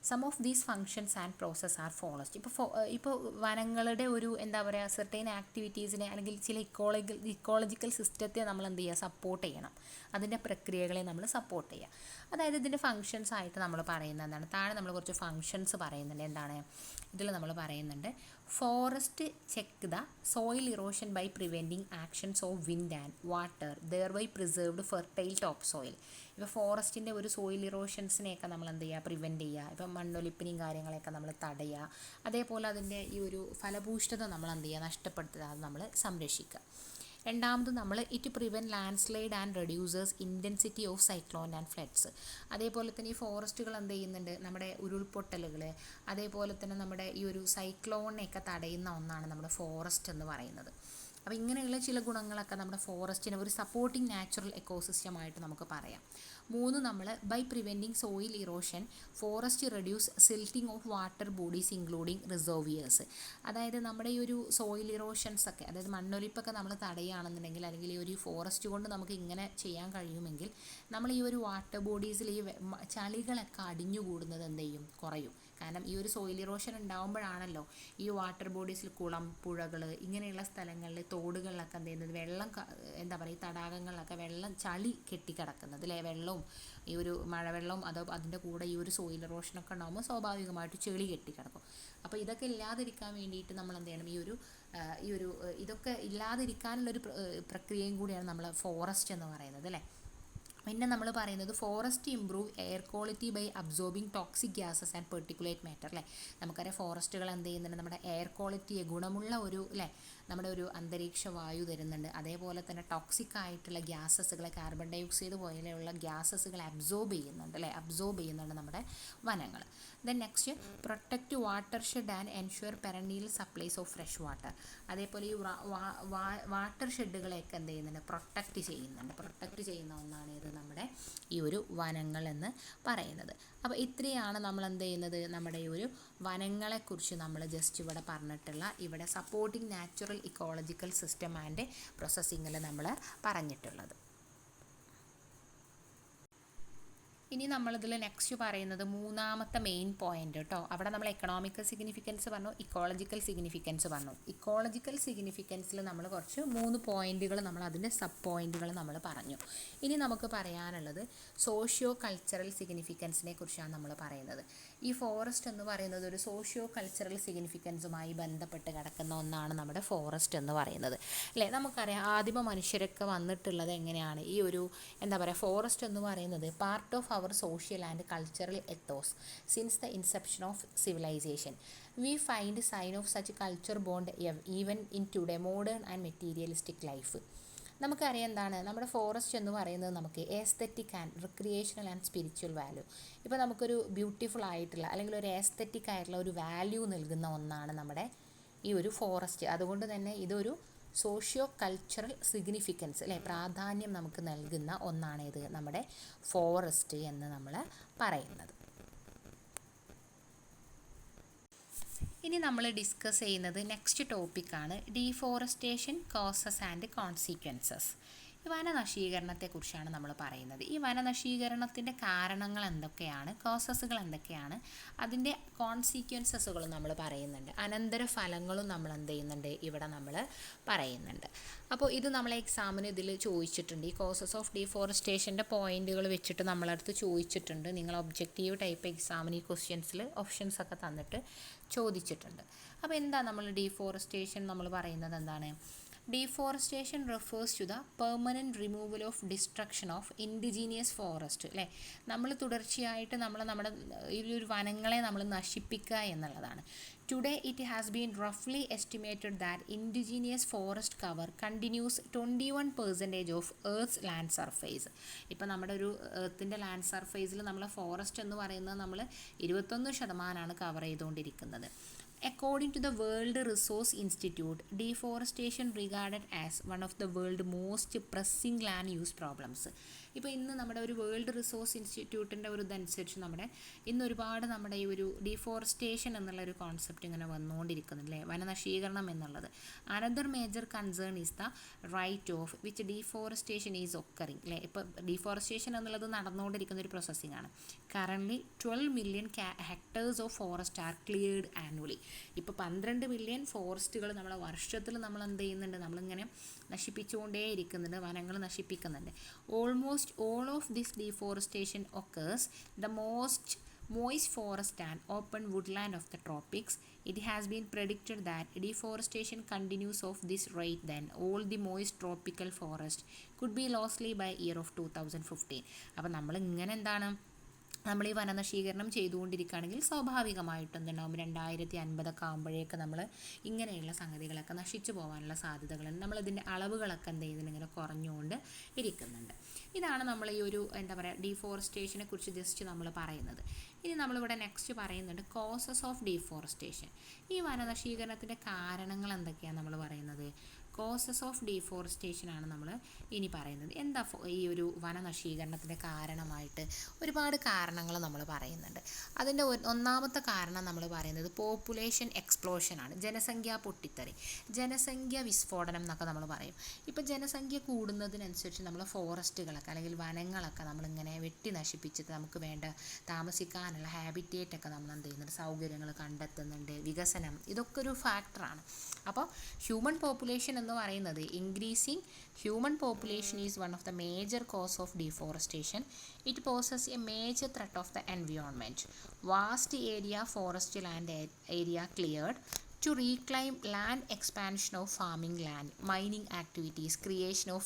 Some of these functions and process are forests. ഇപ്പോൾ വനങ്ങളുടെ ഒരു എന്താ പറയുക സെർട്ടൈൻ ആക്ടിവിറ്റീസിനെ അല്ലെങ്കിൽ ചില ഇക്കോളജിക്കൽ സിസ്റ്റത്തെ നമ്മൾ എന്ത് ചെയ്യുക, സപ്പോർട്ട് ചെയ്യണം, അതിൻ്റെ പ്രക്രിയകളെ നമ്മൾ സപ്പോർട്ട് ചെയ്യുക. അതായത് ഇതിൻ്റെ ഫങ്ഷൻസ് ആയിട്ട് നമ്മൾ പറയുന്നത് എന്താണ്, താഴെ നമ്മൾ കുറച്ച് ഫങ്ഷൻസ് പറയുന്നുണ്ട്. എന്താണ് ഇതിൽ നമ്മൾ പറയുന്നുണ്ട്, forest check the soil erosion by preventing actions of wind and water thereby preserved fertile top soil. ഇപ്പോൾ ഫോറസ്റ്റിൻ്റെ ഒരു സോയിൽ ഇറോഷൻസിനെയൊക്കെ നമ്മൾ എന്ത് ചെയ്യുക, പ്രിവെൻറ്റ് ചെയ്യുക. ഇപ്പം മണ്ണൊലിപ്പിനെയും കാര്യങ്ങളെയൊക്കെ നമ്മൾ തടയുക. അതേപോലെ അതിൻ്റെ ഈ ഒരു ഫലഭൂഷ്ഠത നമ്മൾ എന്ത് ചെയ്യുക, നഷ്ടപ്പെടുത്താതെ നമ്മൾ സംരക്ഷിക്കുക. രണ്ടാമത് നമ്മൾ it prevent land slide and reduces intensity of cyclone and floods. അതേപോലെ തന്നെ ഈ ഫോറസ്റ്റുകൾ എന്ത് ചെയ്യുന്നുണ്ട്, നമ്മുടെ ഉരുൾപൊട്ടലുകൾ അതേപോലെ തന്നെ നമ്മുടെ ഈ ഒരു സൈക്ലോണിനെയൊക്കെ തടയുന്ന ഒന്നാണ് നമ്മുടെ ഫോറസ്റ്റ് എന്ന് പറയുന്നത്. അപ്പോൾ ഇങ്ങനെയുള്ള ചില ഗുണങ്ങളൊക്കെ നമ്മുടെ ഫോറസ്റ്റിനെ ഒരു സപ്പോർട്ടിങ് നാച്ചുറൽ എക്കോസിസ്റ്റമായിട്ട് നമുക്ക് പറയാം. 3 നമ്മൾ by preventing soil erosion forest reduce silting of water bodies including reservoirs. അതായത് നമ്മുടെ ഈ ഒരു സോയിൽ ഇറോഷൻസ് ഒക്കെ, അതായത് മണ്ണൊലിപ്പൊക്കെ നമ്മൾ തടയുകയാണെന്നുണ്ടെങ്കിൽ അല്ലെങ്കിൽ ഈ ഒരു ഫോറസ്റ്റ് കൊണ്ട് നമുക്ക് ഇങ്ങനെ ചെയ്യാൻ കഴിയുമെങ്കിൽ നമ്മൾ ഈ ഒരു വാട്ടർ ബോഡീസിൽ ഈ ചളികളൊക്കെ അടിഞ്ഞുകൂടുന്നത് എന്ത് ചെയ്യും, കുറയും. കാരണം ഈ ഒരു സോയിൽ ഇറോഷൻ ഉണ്ടാകുമ്പോഴാണല്ലോ ഈ വാട്ടർ ബോഡീസിൽ കുളം, പുഴകൾ ഇങ്ങനെയുള്ള സ്ഥലങ്ങളിൽ തോടുകളിലൊക്കെ എന്ത് ചെയ്യുന്നത്, വെള്ളം എന്താ പറയുക, ഈ തടാകങ്ങളിലൊക്കെ വെള്ളം ചളി കെട്ടിക്കിടക്കുന്നത് അല്ലേ, വെള്ളവും ഈ ഒരു മഴവെള്ളവും അതോ അതിൻ്റെ കൂടെ ഈ ഒരു സോയിൽ ഇറോഷനൊക്കെ ഉണ്ടാകുമ്പോൾ സ്വാഭാവികമായിട്ട് ചെളി കെട്ടിക്കിടക്കും. അപ്പോൾ ഇതൊക്കെ ഇല്ലാതിരിക്കാൻ വേണ്ടിയിട്ട് നമ്മൾ എന്ത് ചെയ്യണം, ഈ ഒരു ഇതൊക്കെ ഇല്ലാതിരിക്കാനുള്ളൊരു പ്രക്രിയയും കൂടിയാണ് നമ്മൾ ഫോറസ്റ്റ് എന്ന് പറയുന്നത് അല്ലേ. പിന്നെ നമ്മൾ പറയുന്നത് forest improve air quality by absorbing toxic gases and particulate matter അല്ലേ. നമുക്കറിയാം ഫോറസ്റ്റുകൾ എന്ത് ചെയ്യുന്നുണ്ട്, നമ്മുടെ എയർ ക്വാളിറ്റിയെ ഗുണമുള്ള ഒരു അല്ലേ നമ്മുടെ ഒരു അന്തരീക്ഷ വായു തരുന്നുണ്ട്. അതേപോലെ തന്നെ ടോക്സിക് ആയിട്ടുള്ള ഗ്യാസസുകളെ, കാർബൺ ഡൈ ഓക്സൈഡ് പോലെയുള്ള ഗ്യാസസുകളെ അബ്സോർബ് ചെയ്യുന്നുണ്ട് നമ്മുടെ വനങ്ങൾ. Then next protect watershed and ensure perennial supplies of fresh water. അതേപോലെ ഈ വാട്ടർ ഷെഡുകളെയൊക്കെ എന്ത് ചെയ്യുന്നുണ്ട്, പ്രൊട്ടക്റ്റ് ചെയ്യുന്ന ഒന്നാണ് ഇത് നമ്മുടെ ഈ ഒരു വനങ്ങൾ എന്ന് പറയുന്നത്. അപ്പോൾ ഇത്രയാണ് നമ്മൾ എന്ത് ചെയ്യുന്നത്, നമ്മുടെ ഈ ഒരു വനങ്ങളെക്കുറിച്ച് നമ്മൾ ജസ്റ്റ് ഇവിടെ പറഞ്ഞിട്ടുള്ള ഇവിടെ supporting natural ecological system and പ്രോസസ്സിങ്ങിൽ നമ്മൾ പറഞ്ഞിട്ടുള്ളത്. ഇനി നമ്മളിതിൽ നെക്സ്റ്റ് പറയുന്നത് മൂന്നാമത്തെ മെയിൻ പോയിന്റ് കേട്ടോ. അവിടെ നമ്മൾ എക്കണോമിക്കൽ സിഗ്നിഫിക്കൻസ് പറഞ്ഞു, ഇക്കോളജിക്കൽ സിഗ്നിഫിക്കൻസ് പറഞ്ഞു. ഇക്കോളജിക്കൽ സിഗ്നിഫിക്കൻസിൽ നമ്മൾ കുറച്ച് 3 പോയിന്റുകൾ നമ്മൾ അതിൻ്റെ സബ് പോയിന്റുകൾ നമ്മൾ പറഞ്ഞു. ഇനി നമുക്ക് പറയാനുള്ളത് സോഷ്യോ കൾച്ചറൽ സിഗ്നിഫിക്കൻസിനെ കുറിച്ചാണ് നമ്മൾ പറയുന്നത്. ഈ ഫോറസ്റ്റ് എന്ന് പറയുന്നത് ഒരു സോഷ്യോ കൾച്ചറൽ സിഗ്നിഫിക്കൻസുമായി ബന്ധപ്പെട്ട് കിടക്കുന്ന ഒന്നാണ് നമ്മുടെ ഫോറസ്റ്റ് എന്ന് പറയുന്നത് അല്ലേ. നമുക്കറിയാം ആദിമ മനുഷ്യരൊക്കെ വന്നിട്ടുള്ളത് എങ്ങനെയാണ്, ഈ ഒരു എന്താ പറയുക, ഫോറസ്റ്റ് എന്ന് പറയുന്നത് part of our social and cultural ethos since the inception of civilization. We find sign of such culture bond even in today modern and materialistic life. നമുക്കറിയാം എന്താണ് നമ്മുടെ ഫോറസ്റ്റ് എന്ന് പറയുന്നത്, നമുക്ക് aesthetic and recreational and spiritual value. ഇപ്പോൾ നമുക്കൊരു beautiful ആയിട്ടുള്ള അല്ലെങ്കിൽ ഒരു എസ്തെറ്റിക് ആയിട്ടുള്ള ഒരു വാല്യൂ നൽകുന്ന ഒന്നാണ് നമ്മുടെ ഈ ഒരു ഫോറസ്റ്റ്. അതുകൊണ്ട് തന്നെ ഇതൊരു സോഷ്യോ കൾച്ചറൽ സിഗ്നിഫിക്കൻസ് അല്ലേ, പ്രാധാന്യം നമുക്ക് നൽകുന്ന ഒന്നാണ് ഇത് നമ്മുടെ ഫോറസ്റ്റ് എന്ന് നമ്മൾ പറയുന്നത്. ഇനി നമ്മൾ ഡിസ്കസ് ചെയ്യുന്നത് നെക്സ്റ്റ് ടോപ്പിക്കാണ് ഡീഫോറസ്റ്റേഷൻ കോസസ് ആൻഡ് കോൺസിക്വൻസസ്. ഈ വനനശീകരണത്തെക്കുറിച്ചാണ് നമ്മൾ പറയുന്നത്. ഈ വനനശീകരണത്തിൻ്റെ കാരണങ്ങൾ എന്തൊക്കെയാണ്, കോസസുകൾ എന്തൊക്കെയാണ്, അതിൻ്റെ കോൺസിക്വൻസസുകളും നമ്മൾ പറയുന്നുണ്ട്, അനന്തരഫലങ്ങളും നമ്മൾ എന്ത് ചെയ്യുന്നുണ്ട് ഇവിടെ നമ്മൾ പറയുന്നുണ്ട്. അപ്പോൾ ഇത് നമ്മളെ എക്സാമിന് ഇതിൽ ചോദിച്ചിട്ടുണ്ട്. ഈ കോസസ് ഓഫ് ഡീഫോറസ്റ്റേഷൻ്റെ പോയിന്റുകൾ വെച്ചിട്ട് നമ്മളടുത്ത് ചോദിച്ചിട്ടുണ്ട്. നിങ്ങൾ ഒബ്ജക്റ്റീവ് ടൈപ്പ് എക്സാമിന് ഈ ക്വസ്റ്റ്യൻസിൽ ഓപ്ഷൻസ് ഒക്കെ തന്നിട്ട് ചോദിച്ചിട്ടുണ്ട്. അപ്പോൾ എന്താ നമ്മൾ ഡീഫോറസ്റ്റേഷൻ നമ്മൾ പറയുന്നത് എന്താണ്? Deforestation refers to the permanent removal of destruction of indigenous forest. അല്ലേ, നമ്മൾ തുടർച്ചയായിട്ട് നമ്മുടെ ഈ ഒരു വനങ്ങളെ നമ്മൾ നശിപ്പിക്കുക എന്നുള്ളതാണ്. ടുഡേ ഇറ്റ് ഹാസ് ബീൻ റഫ്ലി estimated that indigenous forest cover continues 21% of earth's land surface. ഇപ്പോൾ നമ്മുടെ ഒരു എർത്തിൻ്റെ ലാൻഡ് സർഫേസിൽ നമ്മളെ ഫോറസ്റ്റ് എന്ന് പറയുന്നത് നമ്മൾ 21% കവർ ചെയ്തുകൊണ്ടിരിക്കുന്നത്. According to the World Resource Institute, deforestation regarded as one of the world's most pressing land use problems. ഇപ്പോൾ ഇന്ന് നമ്മുടെ ഒരു വേൾഡ് റിസോഴ്സ് ഇൻസ്റ്റിറ്റ്യൂട്ടിൻ്റെ ഒരു ഇതനുസരിച്ച് ഇന്ന് ഒരുപാട് നമ്മുടെ ഈ ഒരു ഡീഫോറസ്റ്റേഷൻ എന്നുള്ള ഒരു കോൺസെപ്റ്റ് ഇങ്ങനെ വന്നുകൊണ്ടിരിക്കുന്നില്ലേ, വനനശീകരണം എന്നുള്ളത്. Another major concern is the rate of which deforestation is occurring. അല്ലേ, ഇപ്പോൾ ഡീഫോറസ്റ്റേഷൻ എന്നുള്ളത് നടന്നുകൊണ്ടിരിക്കുന്ന ഒരു പ്രോസസ്സിംഗ് ആണ്. Currently 12 million hectares of forest are cleared annually. ഇപ്പോൾ 12 മില്യൺ ഫോറസ്റ്റുകൾ നമ്മളെ വർഷത്തിൽ നമ്മൾ എന്ത് ചെയ്യുന്നുണ്ട്, നമ്മളിങ്ങനെ നശിപ്പിച്ചുകൊണ്ടേ ഇരിക്കുന്നുണ്ട്, വനങ്ങൾ നശിപ്പിക്കുന്നുണ്ട്. Almost all of this deforestation occurs the most moist forest and open woodland of the tropics. It has been predicted that deforestation continues of this rate, then all the moist tropical forest could be lostly by year of 2015. അപ്പോൾ നമ്മൾ ഇങ്ങനെ എന്താണ്, നമ്മൾ ഈ വനനശീകരണം ചെയ്തുകൊണ്ടിരിക്കുകയാണെങ്കിൽ സ്വാഭാവികമായിട്ടും എന്തുണ്ടാവും, 2050 ആകുമ്പോഴേക്ക് നമ്മൾ ഇങ്ങനെയുള്ള സംഗതികളൊക്കെ നശിച്ചു പോകാനുള്ള സാധ്യതകളുണ്ട്. നമ്മളിതിൻ്റെ അളവുകളൊക്കെ എന്ത് ചെയ്യുന്നുണ്ട്, ഇങ്ങനെ കുറഞ്ഞുകൊണ്ട് ഇരിക്കുന്നുണ്ട്. ഇതാണ് നമ്മൾ ഈ ഒരു എന്താ പറയുക ഡീഫോറസ്റ്റേഷനെ കുറിച്ച് ജസ്റ്റ് നമ്മൾ പറയുന്നത്. ഇനി നമ്മളിവിടെ നെക്സ്റ്റ് പറയുന്നുണ്ട് കോസസ് ഓഫ് ഡീഫോറസ്റ്റേഷൻ. ഈ വനനശീകരണത്തിൻ്റെ കാരണങ്ങൾ എന്തൊക്കെയാണ് നമ്മൾ പറയുന്നത്? കോസസ് ഓഫ് ഡീഫോറസ്റ്റേഷൻ ആണ് നമ്മൾ ഇനി പറയുന്നത്. എന്താ ഈ ഒരു വനനശീകരണത്തിൻ്റെ കാരണമായിട്ട് ഒരുപാട് കാരണങ്ങൾ നമ്മൾ പറയുന്നുണ്ട്. അതിൻ്റെ ഒന്നാമത്തെ കാരണം നമ്മൾ പറയുന്നത് പോപ്പുലേഷൻ എക്സ്പ്ലോഷൻ ആണ്, ജനസംഖ്യാ പൊട്ടിത്തെറി, ജനസംഖ്യ വിസ്ഫോടനം എന്നൊക്കെ നമ്മൾ പറയും. ഇപ്പോൾ ജനസംഖ്യ കൂടുന്നതിനനുസരിച്ച് നമ്മൾ ഫോറസ്റ്റുകളൊക്കെ അല്ലെങ്കിൽ വനങ്ങളൊക്കെ നമ്മളിങ്ങനെ വെട്ടി നശിപ്പിച്ചിട്ട് നമുക്ക് വേണ്ട താമസിക്കാനുള്ള ഹാബിറ്റേറ്റ് ഒക്കെ നമ്മൾ എന്ത് ചെയ്യുന്നുണ്ട്, സൗകര്യങ്ങൾ കണ്ടെത്തുന്നുണ്ട്, വികസനം, ഇതൊക്കെ ഒരു ഫാക്ടറാണ്. അപ്പോൾ ഹ്യൂമൻ പോപ്പുലേഷൻ എന്ന് പറയുന്നത് increasing human population is one of the major cause of deforestation. It poses a major threat of the environment. Vast area forest land area cleared to reclaim land, expansion of farming land, mining activities, creation of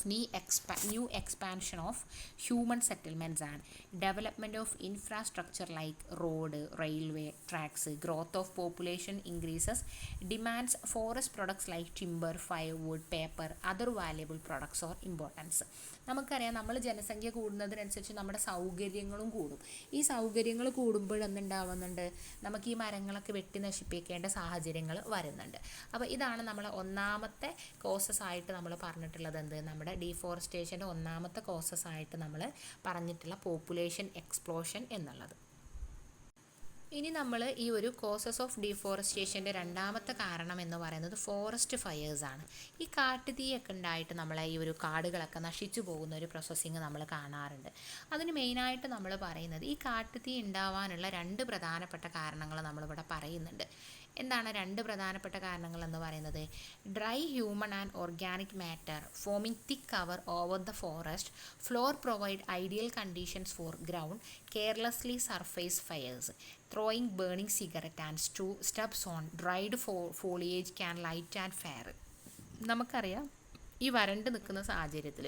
new expansion of human settlements and development of infrastructure like road, railway tracks, growth of population increases, demands forest products like timber, firewood, paper, other valuable products or importance. നമുക്കറിയാം, നമ്മൾ ജനസംഖ്യ കൂടുന്നതിനനുസരിച്ച് നമ്മുടെ സൗകര്യങ്ങളും കൂടും. ഈ സൗകര്യങ്ങൾ കൂടുമ്പോഴെന്തുണ്ടാവുന്നുണ്ട്, നമുക്ക് ഈ മരങ്ങളൊക്കെ വെട്ടി നശിപ്പിക്കേണ്ട സാഹചര്യങ്ങൾ വരുന്നുണ്ട്. അപ്പോൾ ഇതാണ് നമ്മൾ ഒന്നാമത്തെ കോസസ് ആയിട്ട് നമ്മൾ പറഞ്ഞിട്ടുള്ളത്. എന്ത്, നമ്മുടെ ഡീഫോറസ്റ്റേഷൻ്റെ ഒന്നാമത്തെ കോസസ് ആയിട്ട് നമ്മൾ പറഞ്ഞിട്ടുള്ള പോപ്പുലേഷൻ എക്സ്പ്ലോഷൻ എന്നുള്ളത്. ഇനി നമ്മൾ ഈ ഒരു കോസസ് ഓഫ് ഡീഫോറസ്റ്റേഷൻ്റെ രണ്ടാമത്തെ കാരണം എന്ന് പറയുന്നത് ഫോറസ്റ്റ് ഫയേഴ്സാണ്. ഈ കാട്ടുതീയൊക്കെ ഉണ്ടായിട്ട് നമ്മളെ ഈ ഒരു കാടുകളൊക്കെ നശിച്ചു പോകുന്ന ഒരു പ്രോസസ്സിങ് നമ്മൾ കാണാറുണ്ട്. അതിന് മെയിനായിട്ട് നമ്മൾ പറയുന്നത് ഈ കാട്ടുതീ ഉണ്ടാവാനുള്ള 2 പ്രധാനപ്പെട്ട കാരണങ്ങൾ നമ്മളിവിടെ പറയുന്നുണ്ട്. എന്താണ് 2 പ്രധാനപ്പെട്ട കാരണങ്ങൾ എന്ന് പറയുന്നത്? Dry human and organic matter forming thick cover over the forest floor provide ideal conditions for ground carelessly surface fires. Throwing burning cigarette and stubs on dried foliage can light and fire. നമുക്കറിയാം, ഈ വരണ്ട് നിൽക്കുന്ന സാഹചര്യത്തിൽ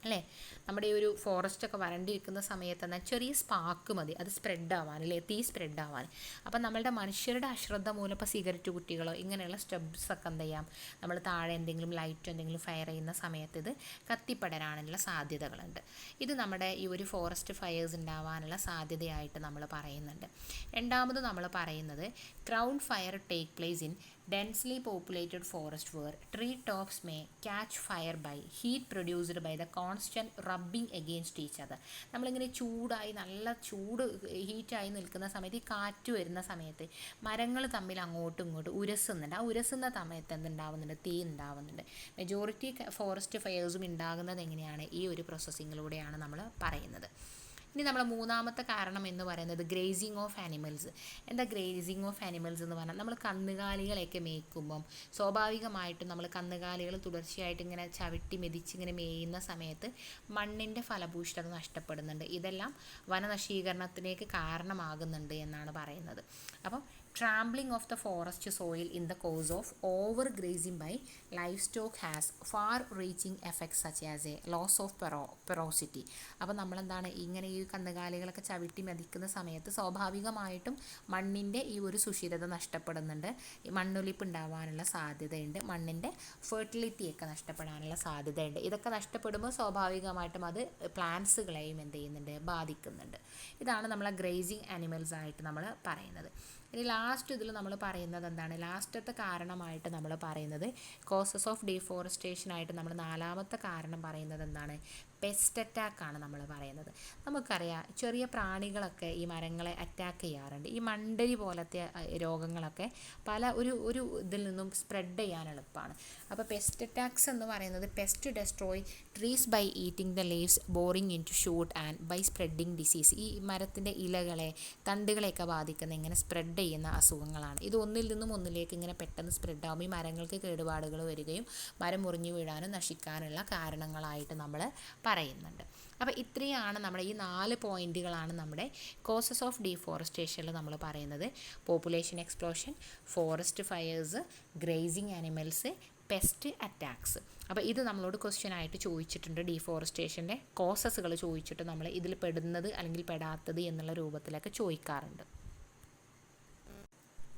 അല്ലേ, നമ്മുടെ ഈ ഒരു ഫോറസ്റ്റൊക്കെ വരണ്ടിരിക്കുന്ന സമയത്ത് എന്നാൽ ചെറിയ സ്പാർക്ക് മതി അത് സ്പ്രെഡ് ആവാൻ, അല്ലേ, തീ സ്പ്രെഡ് ആവാൻ. അപ്പം നമ്മളുടെ മനുഷ്യരുടെ അശ്രദ്ധ മൂലം ഇപ്പോൾ സിഗരറ്റ് കുട്ടികളോ ഇങ്ങനെയുള്ള സ്റ്റബ്സൊക്കെ എന്ത് ചെയ്യാം, നമ്മൾ താഴെ എന്തെങ്കിലും ലൈറ്റോ എന്തെങ്കിലും ഫയർ ചെയ്യുന്ന സമയത്ത് ഇത് കത്തിപ്പടരാനുള്ള സാധ്യതകളുണ്ട്. ഇത് നമ്മുടെ ഈ ഒരു ഫോറസ്റ്റ് ഫയേഴ്സ് ഉണ്ടാവാനുള്ള സാധ്യതയായിട്ട് നമ്മൾ പറയുന്നുണ്ട്. രണ്ടാമത് നമ്മൾ പറയുന്നത് crowd fire take place in densely populated forest where tree tops may catch fire by heat produced by the constant rubbing against each other. നമ്മളിങ്ങനെ ചൂടായി നല്ല ചൂട് ഹീറ്റായി നിൽക്കുന്ന സമയത്ത് ഈ കാറ്റ് വരുന്ന സമയത്ത് മരങ്ങൾ തമ്മിൽ അങ്ങോട്ടും ഇങ്ങോട്ടും ഉരസുന്നുണ്ട്. ആ ഉരസുന്ന സമയത്ത് എന്തുണ്ടാവുന്നുണ്ട്? തീ ഉണ്ടാവുന്നുണ്ട്. മെജോറിറ്റി ഫോറസ്റ്റ് ഫയേഴ്സും ഉണ്ടാകുന്നത് എങ്ങനെയാണ്? ഈ ഒരു പ്രോസസ്സിങ്ങിലൂടെയാണ് നമ്മൾ പറയുന്നത്. ഇനി നമ്മൾ മൂന്നാമത്തെ കാരണം എന്ന് പറയുന്നത് ഗ്രേസിങ് ഓഫ് ആനിമൽസ്. എന്താ ഗ്രേസിങ് ഓഫ് ആനിമൽസ് എന്ന് പറഞ്ഞാൽ നമ്മൾ കന്നുകാലികളെയൊക്കെ മേയ്ക്കുമ്പം സ്വാഭാവികമായിട്ടും നമ്മൾ കന്നുകാലികൾ തുടർച്ചയായിട്ട് ഇങ്ങനെ ചവിട്ടി മെതിച്ച് ഇങ്ങനെ മേയുന്ന സമയത്ത് മണ്ണിൻ്റെ ഫലഭൂയിഷ്ഠത നഷ്ടപ്പെടുന്നുണ്ട്. ഇതെല്ലാം വനനശീകരണത്തിലേക്ക് കാരണമാകുന്നുണ്ട് എന്നാണ് പറയുന്നത്. അപ്പം trampling of the forest soil in the cause of overgrazing by livestock has far-reaching effects such as a loss of porosity. അപ്പോൾ നമ്മളെന്താണ് ഇങ്ങനെ ഈ കന്നുകാലികളൊക്കെ ചവിട്ടി മെതിക്കുന്ന സമയത്ത് സ്വാഭാവികമായിട്ടും മണ്ണിൻ്റെ ഈ ഒരു സുഷിരത നഷ്ടപ്പെടുന്നുണ്ട്. ഈ മണ്ണൊലിപ്പ് ഉണ്ടാവാനുള്ള സാധ്യതയുണ്ട്. മണ്ണിൻ്റെ ഫെർട്ടിലിറ്റിയൊക്കെ നഷ്ടപ്പെടാനുള്ള സാധ്യതയുണ്ട്. ഇതൊക്കെ നഷ്ടപ്പെടുമ്പോൾ സ്വാഭാവികമായിട്ടും അത് പ്ലാന്റ്സുകളെയും എന്ത് ചെയ്യുന്നുണ്ട്? ബാധിക്കുന്നുണ്ട്. ഇതാണ് നമ്മളെ ഗ്രേസിങ് ആനിമൽസ് ആയിട്ട് നമ്മൾ പറയുന്നത്. ഇനി ലാസ്റ്റ് ഇതിൽ നമ്മൾ പറയുന്നത് എന്താണ്? ലാസ്റ്റത്തെ കാരണമായിട്ട് നമ്മൾ പറയുന്നത് കോസസ് ഓഫ് ഡീഫോറസ്റ്റേഷൻ ആയിട്ട് നമ്മൾ നാലാമത്തെ കാരണം പറയുന്നത് എന്താണ്? പെസ്റ്റ് അറ്റാക്കാണ് നമ്മൾ പറയുന്നത്. നമുക്കറിയാം ചെറിയ പ്രാണികളൊക്കെ ഈ മരങ്ങളെ അറ്റാക്ക് ചെയ്യാറുണ്ട്. ഈ മണ്ടരി പോലത്തെ രോഗങ്ങളൊക്കെ പല ഒരു ഇതിൽ നിന്നും സ്പ്രെഡ് ചെയ്യാൻ എളുപ്പമാണ്. അപ്പോൾ പെസ്റ്റ് അറ്റാക്സ് എന്ന് പറയുന്നത് pest destroy trees by eating the leaves boring into shoot and by spreading disease. ഈ മരത്തിൻ്റെ ഇലകളെ തണ്ടുകളെയൊക്കെ ബാധിക്കുന്ന ഇങ്ങനെ സ്പ്രെഡ് ചെയ്യുന്ന അസുഖങ്ങളാണ്. ഇത് ഒന്നിൽ നിന്നും ഒന്നിലേക്ക് ഇങ്ങനെ പെട്ടെന്ന് സ്പ്രെഡ് ആകുമ്പോൾ ഈ മരങ്ങൾക്ക് കേടുപാടുകൾ വരികയും മരം മുറിഞ്ഞു വീഴാനും നശിക്കാനുള്ള കാരണങ്ങളായിട്ട് നമ്മൾ പറയുന്നുണ്ട്. അപ്പോൾ ഇത്രയാണ് നമ്മുടെ ഈ 4 പോയിന്റുകളാണ് നമ്മുടെ കോസസ് ഓഫ് ഡീഫോറസ്റ്റേഷനിൽ നമ്മൾ പറയുന്നത്. Population explosion, forest fires, gracing animals, pest attacks. അപ്പോൾ ഇത് നമ്മളോട് ക്വസ്റ്റ്യൻ ആയിട്ട് ചോദിച്ചിട്ടുണ്ട്. ഡീഫോറസ്റ്റേഷൻ്റെ കോസസുകൾ ചോദിച്ചിട്ട് നമ്മൾ ഇതിൽ പെടുന്നത് അല്ലെങ്കിൽ പെടാത്തത് എന്നുള്ള രൂപത്തിലൊക്കെ ചോദിക്കാറുണ്ട്.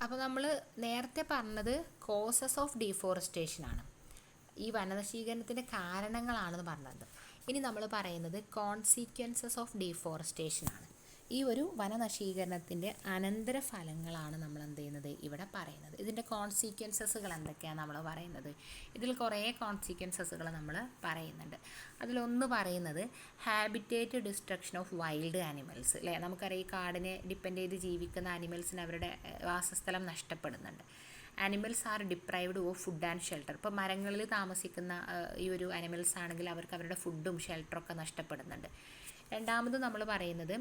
അപ്പോൾ നമ്മൾ നേരത്തെ പറഞ്ഞത് കോസസ് ഓഫ് ഡീഫോറസ്റ്റേഷനാണ്, ഈ വനനശീകരണത്തിൻ്റെ കാരണങ്ങളാണെന്ന് പറഞ്ഞത്. ഇനി നമ്മൾ പറയുന്നത് കോൺസിക്വൻസസ് ഓഫ് ഡീഫോറസ്റ്റേഷനാണ്. ഈ ഒരു വനനശീകരണത്തിൻ്റെ അനന്തരഫലങ്ങളാണ് നമ്മൾ എന്ത് ചെയ്യുന്നത് ഇവിടെ പറയുന്നത്. ഇതിൻ്റെ കോൺസിക്വൻസസുകൾ എന്തൊക്കെയാണ് നമ്മൾ പറയുന്നത്? ഇതിൽ കുറേ കോൺസിക്വൻസസുകൾ നമ്മൾ പറയുന്നുണ്ട്. അതിലൊന്ന് പറയുന്നത് habitat destruction of wild animals അല്ലേ. നമുക്കറിയാം ഈ കാടിനെ ഡിപ്പെൻഡ് ചെയ്ത് ജീവിക്കുന്ന ആനിമൽസിന് അവരുടെ വാസസ്ഥലം നഷ്ടപ്പെടുന്നുണ്ട്. Animals are deprived of food and shelter. ഇപ്പോൾ മരങ്ങളിൽ താമസിക്കുന്ന ഈ ഒരു ആനിമൽസ് ആണെങ്കിൽ അവർക്ക് അവരുടെ ഫുഡും ഷെൽട്ടറൊക്കെ നഷ്ടപ്പെടുന്നുണ്ട്. രണ്ടാമത് നമ്മൾ പറയുന്നത്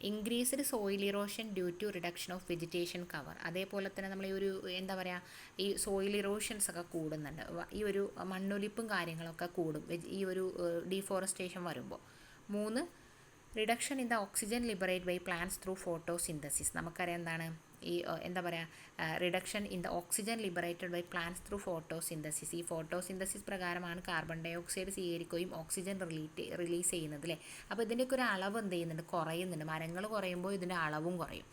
increased soil erosion due to reduction of vegetation cover. അതേപോലെ തന്നെ നമ്മൾ ഈ ഒരു എന്താ പറയുക ഈ സോയിൽ ഇറോഷൻസ് ഒക്കെ കൂടുന്നുണ്ട്. ഈ ഒരു മണ്ണൊലിപ്പും കാര്യങ്ങളൊക്കെ കൂടും ഈ ഒരു ഡീഫോറസ്റ്റേഷൻ വരുമ്പോൾ. 3 reduction in the oxygen liberate by plants through photosynthesis. നമുക്കറിയാം എന്താണ് ഈ എന്താ പറയുക reduction in the oxygen liberated by plants through photosynthesis. ഈ ഫോട്ടോസിന്തസിസ് പ്രകാരമാണ് കാർബൺ ഡൈ ഓക്സൈഡ് സ്വീകരിക്കുകയും ഓക്സിജൻ റിലീസ് ചെയ്യുന്നത് അല്ലേ. അപ്പോൾ ഇതിൻ്റെയൊക്കെ ഒരു അളവ് എന്ത് ചെയ്യുന്നുണ്ട്? കുറയുന്നുണ്ട്. മരങ്ങൾ കുറയുമ്പോൾ ഇതിൻ്റെ അളവും കുറയും.